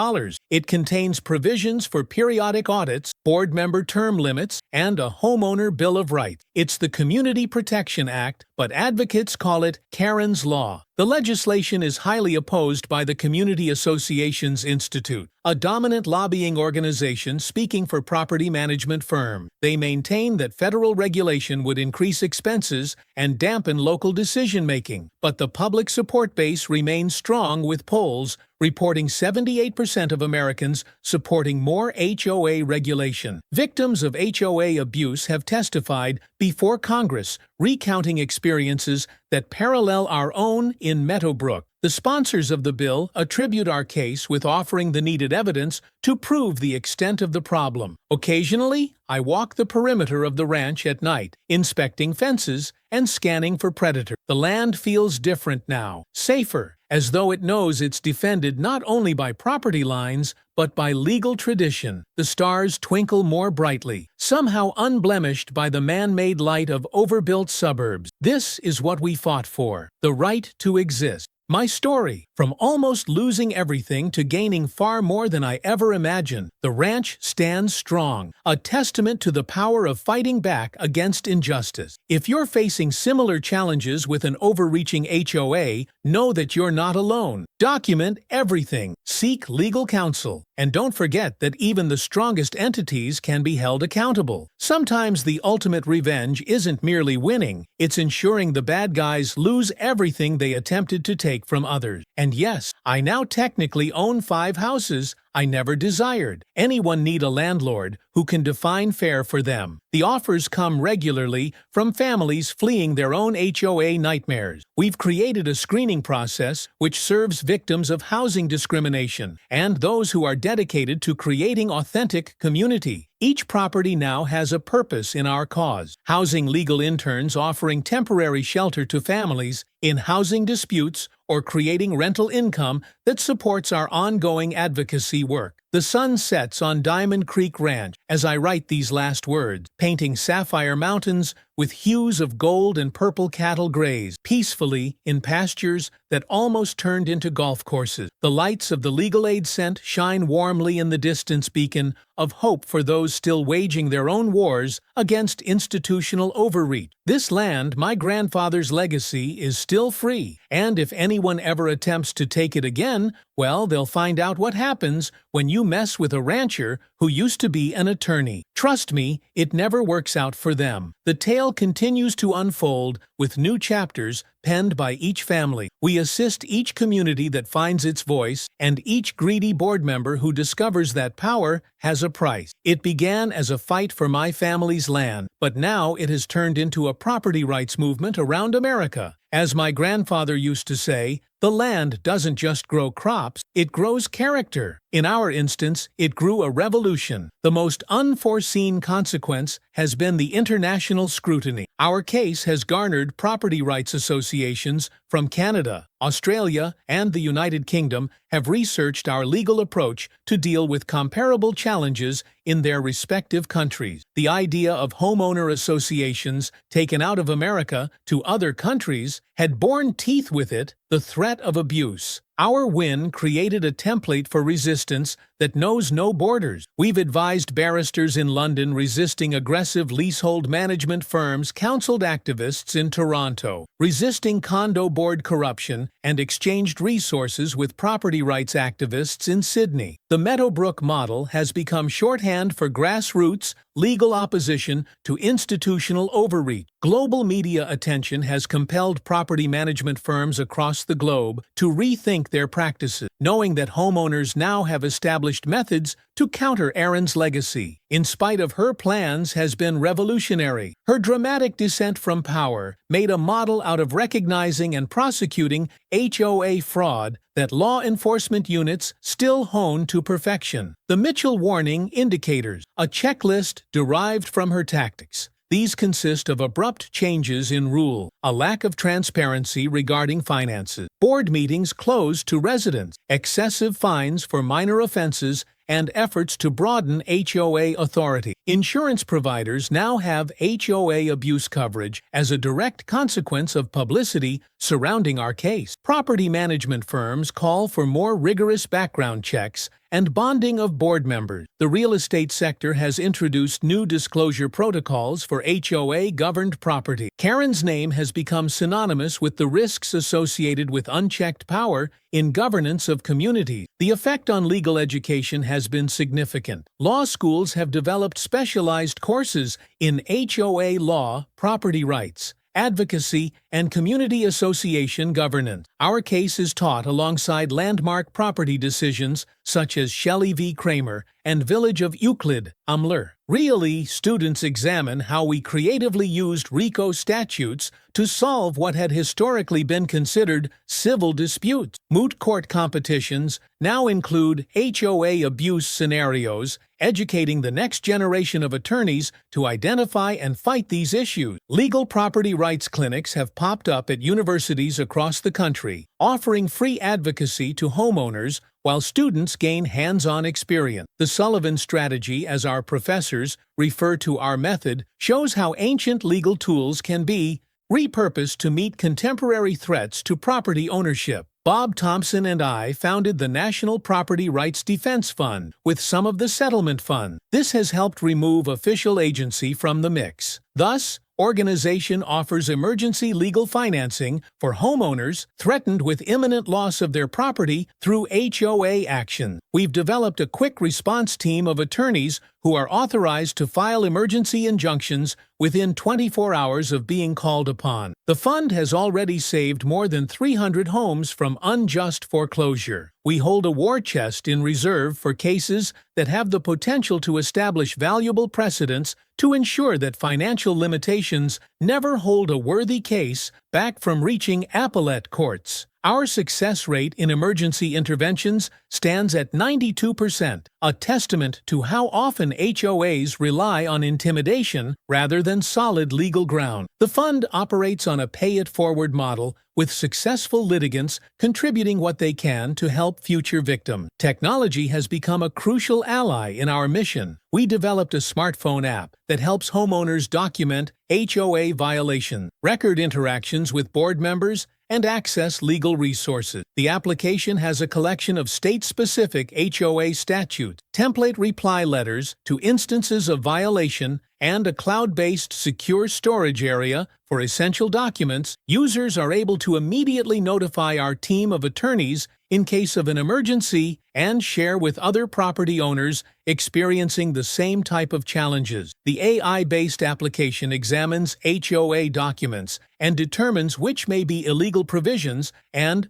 It contains provisions for periodic audits, board member term limits, and a homeowner bill of rights. It's the Community Protection Act, but advocates call it Karen's Law. The legislation is highly opposed by the Community Associations Institute, a dominant lobbying organization speaking for property management firm. They maintain that federal regulation would increase expenses and dampen local decision-making, but the public support base remains strong, with polls reporting 78% of Americans supporting more HOA regulation. Victims of HOA abuse have testified before Congress, recounting experiences that parallel our own in Meadowbrook. The sponsors of the bill attribute our case with offering the needed evidence to prove the extent of the problem. Occasionally, I walk the perimeter of the ranch at night, inspecting fences and scanning for predators. The land feels different now, safer, as though it knows it's defended not only by property lines, but by legal tradition. The stars twinkle more brightly, somehow unblemished by the man-made light of overbuilt suburbs. This is what we fought for, the right to exist. My story, from almost losing everything to gaining far more than I ever imagined. The ranch stands strong, a testament to the power of fighting back against injustice. If you're facing similar challenges with an overreaching HOA, know that you're not alone. Document everything, seek legal counsel, and don't forget that even the strongest entities can be held accountable. Sometimes the ultimate revenge isn't merely winning, it's ensuring the bad guys lose everything they attempted to take from others. And yes, I now technically own 5 houses I never desired. Anyone need a landlord who can define fair for them. The offers come regularly from families fleeing their own HOA nightmares. We've created a screening process which serves victims of housing discrimination and those who are dedicated to creating authentic community. Each property now has a purpose in our cause. Housing legal interns offering temporary shelter to families in housing disputes or creating rental income that supports our ongoing advocacy work. The sun sets on Diamond Creek Ranch as I write these last words, painting sapphire mountains with hues of gold and purple cattle graze peacefully in pastures that almost turned into golf courses. The lights of the legal aid scent shine warmly in the distance, beacon of hope for those still waging their own wars against institutional overreach. This land, my grandfather's legacy, is still free, and if anyone ever attempts to take it again, well, they'll find out what happens when you mess with a rancher who used to be an attorney. Trust me, it never works out for them. The tale continues to unfold with new chapters penned by each family. We assist each community that finds its voice, and each greedy board member who discovers that power has a price. It began as a fight for my family's land, but now it has turned into a property rights movement around America. As my grandfather used to say, the land doesn't just grow crops, it grows character. In our instance, it grew a revolution. The most unforeseen consequence has been the international scrutiny. Our case has garnered property rights associations from Canada, Australia, and the United Kingdom have researched our legal approach to deal with comparable challenges in their respective countries. The idea of homeowner associations taken out of America to other countries had borne teeth with it, the threat of abuse. Our win created a template for resistance that knows no borders. We've advised barristers in London resisting aggressive leasehold management firms, counseled activists in Toronto, resisting condo board corruption, and exchanged resources with property rights activists in Sydney. The Meadowbrook model has become shorthand for grassroots legal opposition to institutional overreach. Global media attention has compelled property management firms across the globe to rethink their practices, knowing that homeowners now have established methods to counter Erin's legacy. In spite of her plans has been revolutionary. Her dramatic descent from power made a model out of recognizing and prosecuting HOA fraud that law enforcement units still hone to perfection. The Mitchell Warning Indicators, a checklist derived from her tactics. These consist of abrupt changes in rule, a lack of transparency regarding finances, board meetings closed to residents, excessive fines for minor offenses, and efforts to broaden HOA authority. Insurance providers now have HOA abuse coverage as a direct consequence of publicity surrounding our case. Property management firms call for more rigorous background checks and bonding of board members. The real estate sector has introduced new disclosure protocols for HOA-governed property. Karen's name has become synonymous with the risks associated with unchecked power in governance of communities. The effect on legal education has been significant. Law schools have developed specialized courses in HOA law, property rights, advocacy, and community association governance. Our case is taught alongside landmark property decisions such as Shelley v. Kramer and Village of Euclid, Umler. Really, students examine how we creatively used RICO statutes to solve what had historically been considered civil disputes. Moot court competitions now include HOA abuse scenarios, educating the next generation of attorneys to identify and fight these issues. Legal property rights clinics have popped up at universities across the country, offering free advocacy to homeowners while students gain hands-on experience. The Sullivan strategy, as our professors refer to our method, shows how ancient legal tools can be repurposed to meet contemporary threats to property ownership. Bob Thompson and I founded the National Property Rights Defense Fund with some of the settlement funds. This has helped remove official agency from the mix. Thus, organization offers emergency legal financing for homeowners threatened with imminent loss of their property through HOA action. We've developed a quick response team of attorneys who are authorized to file emergency injunctions within 24 hours of being called upon. The fund has already saved more than 300 homes from unjust foreclosure. We hold a war chest in reserve for cases that have the potential to establish valuable precedents to ensure that financial limitations never hold a worthy case back from reaching appellate courts. Our success rate in emergency interventions stands at 92%, a testament to how often HOAs rely on intimidation rather than solid legal ground. The fund operates on a pay-it-forward model, with successful litigants contributing what they can to help future victims. Technology has become a crucial ally in our mission. We developed a smartphone app that helps homeowners document HOA violations, record interactions with board members, and access legal resources. The application has a collection of state-specific HOA statutes, template reply letters to instances of violation, and a cloud-based secure storage area for essential documents. Users are able to immediately notify our team of attorneys in case of an emergency and share with other property owners experiencing the same type of challenges. The AI-based application examines HOA documents and determines which may be illegal provisions and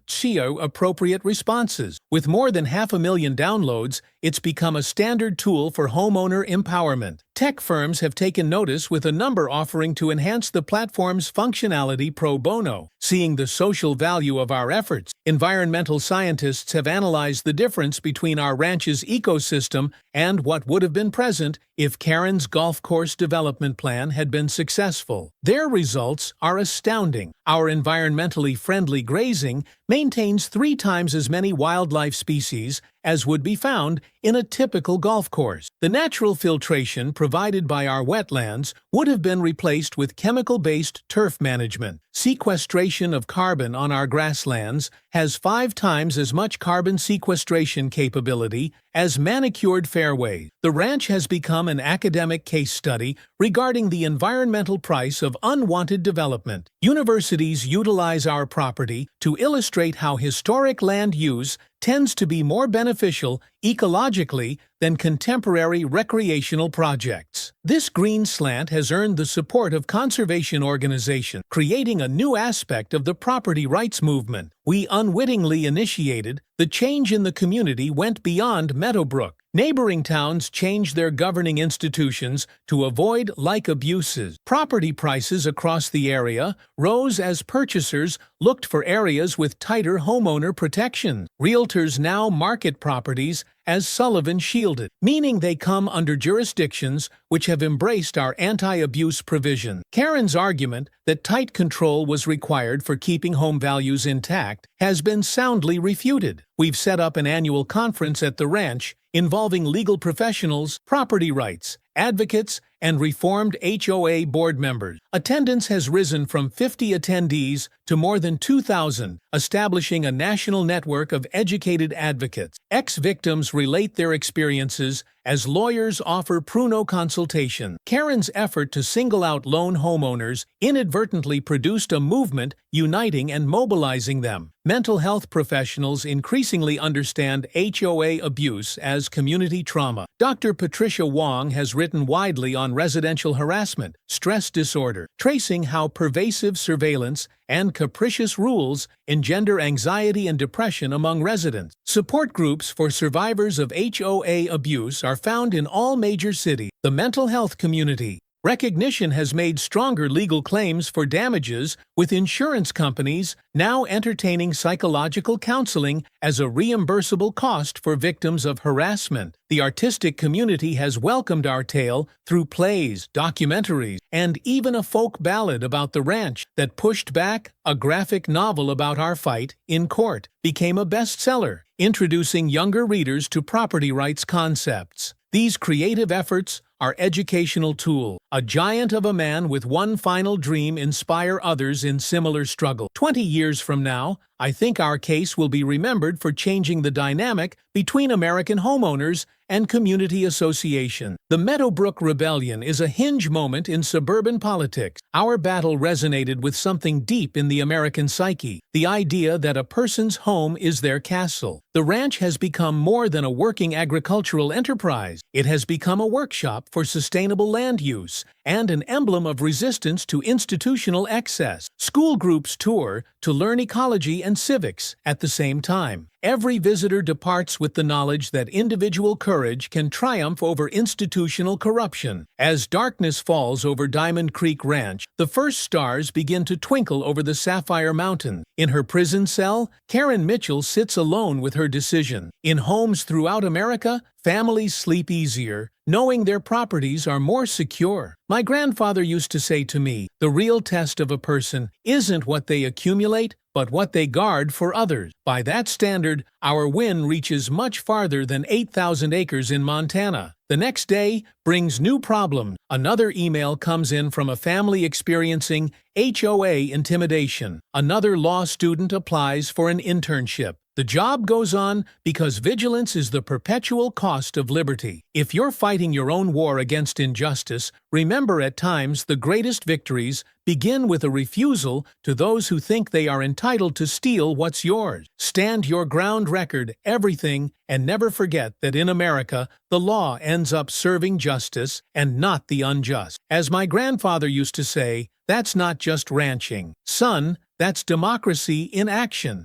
appropriate responses. With more than 500,000 downloads, it's become a standard tool for homeowner empowerment. Tech firms have taken notice, with a number offering to enhance the platform's functionality pro bono. Seeing the social value of our efforts, environmental scientists have analyzed the difference between our ranch's ecosystem and what would have been present if Karen's golf course development plan had been successful. Their results are astounding. Our environmentally friendly grazing maintains 3 times as many wildlife species as would be found in a typical golf course. The natural filtration provided by our wetlands would have been replaced with chemical-based turf management. Sequestration of carbon on our grasslands has 5 times as much carbon sequestration capability as manicured fairways. The ranch has become an academic case study regarding the environmental price of unwanted development. Universities utilize our property to illustrate how historic land use tends to be more beneficial ecologically than contemporary recreational projects. This green slant has earned the support of conservation organizations, creating a new aspect of the property rights movement. We unwittingly initiated the change in the community went beyond Meadowbrook. Neighboring towns changed their governing institutions to avoid like abuses. Property prices across the area rose as purchasers looked for areas with tighter homeowner protection. Realtors now market properties as Sullivan shielded, meaning they come under jurisdictions which have embraced our anti-abuse provision. Karen's argument that tight control was required for keeping home values intact has been soundly refuted. We've set up an annual conference at the ranch involving legal professionals, property rights, advocates, and reformed HOA board members. Attendance has risen from 50 attendees to more than 2,000, establishing a national network of educated advocates. Ex-victims relate their experiences as lawyers offer pruno consultation. Karen's effort to single out lone homeowners inadvertently produced a movement uniting and mobilizing them. Mental health professionals increasingly understand HOA abuse as community trauma. Dr. Patricia Wong has written widely on residential harassment, stress disorder, tracing how pervasive surveillance and capricious rules engender anxiety and depression among residents. Support groups for survivors of HOA abuse are found in all major cities. The mental health community recognition has made stronger legal claims for damages, with insurance companies now entertaining psychological counseling as a reimbursable cost for victims of harassment. The artistic community has welcomed our tale through plays, documentaries, and even a folk ballad about the ranch that pushed back. A graphic novel about our fight in court became a bestseller, introducing younger readers to property rights concepts. These creative efforts are educational tools. A giant of a man with one final dream inspire others in similar struggle. 20 years from now, I think our case will be remembered for changing the dynamic between American homeowners and community association. The Meadowbrook Rebellion is a hinge moment in suburban politics. Our battle resonated with something deep in the American psyche, the idea that a person's home is their castle. The ranch has become more than a working agricultural enterprise. It has become a workshop for sustainable land use and an emblem of resistance to institutional excess. School groups tour to learn ecology and civics at the same time. Every visitor departs with the knowledge that individual courage can triumph over institutional corruption. As darkness falls over Diamond Creek Ranch, the first stars begin to twinkle over the Sapphire Mountain. In her prison cell, Karen Mitchell sits alone with her decision. In homes throughout America, families sleep easier, knowing their properties are more secure. My grandfather used to say to me, the real test of a person isn't what they accumulate, but what they guard for others. By that standard, our win reaches much farther than 8,000 acres in Montana. The next day brings new problems. Another email comes in from a family experiencing HOA intimidation. Another law student applies for an internship. The job goes on because vigilance is the perpetual cost of liberty. If you're fighting your own war against injustice, remember at times the greatest victories begin with a refusal to those who think they are entitled to steal what's yours. Stand your ground, record everything, and never forget that in America, the law ends up serving justice and not the unjust. As my grandfather used to say, that's not just ranching. Son, that's democracy in action.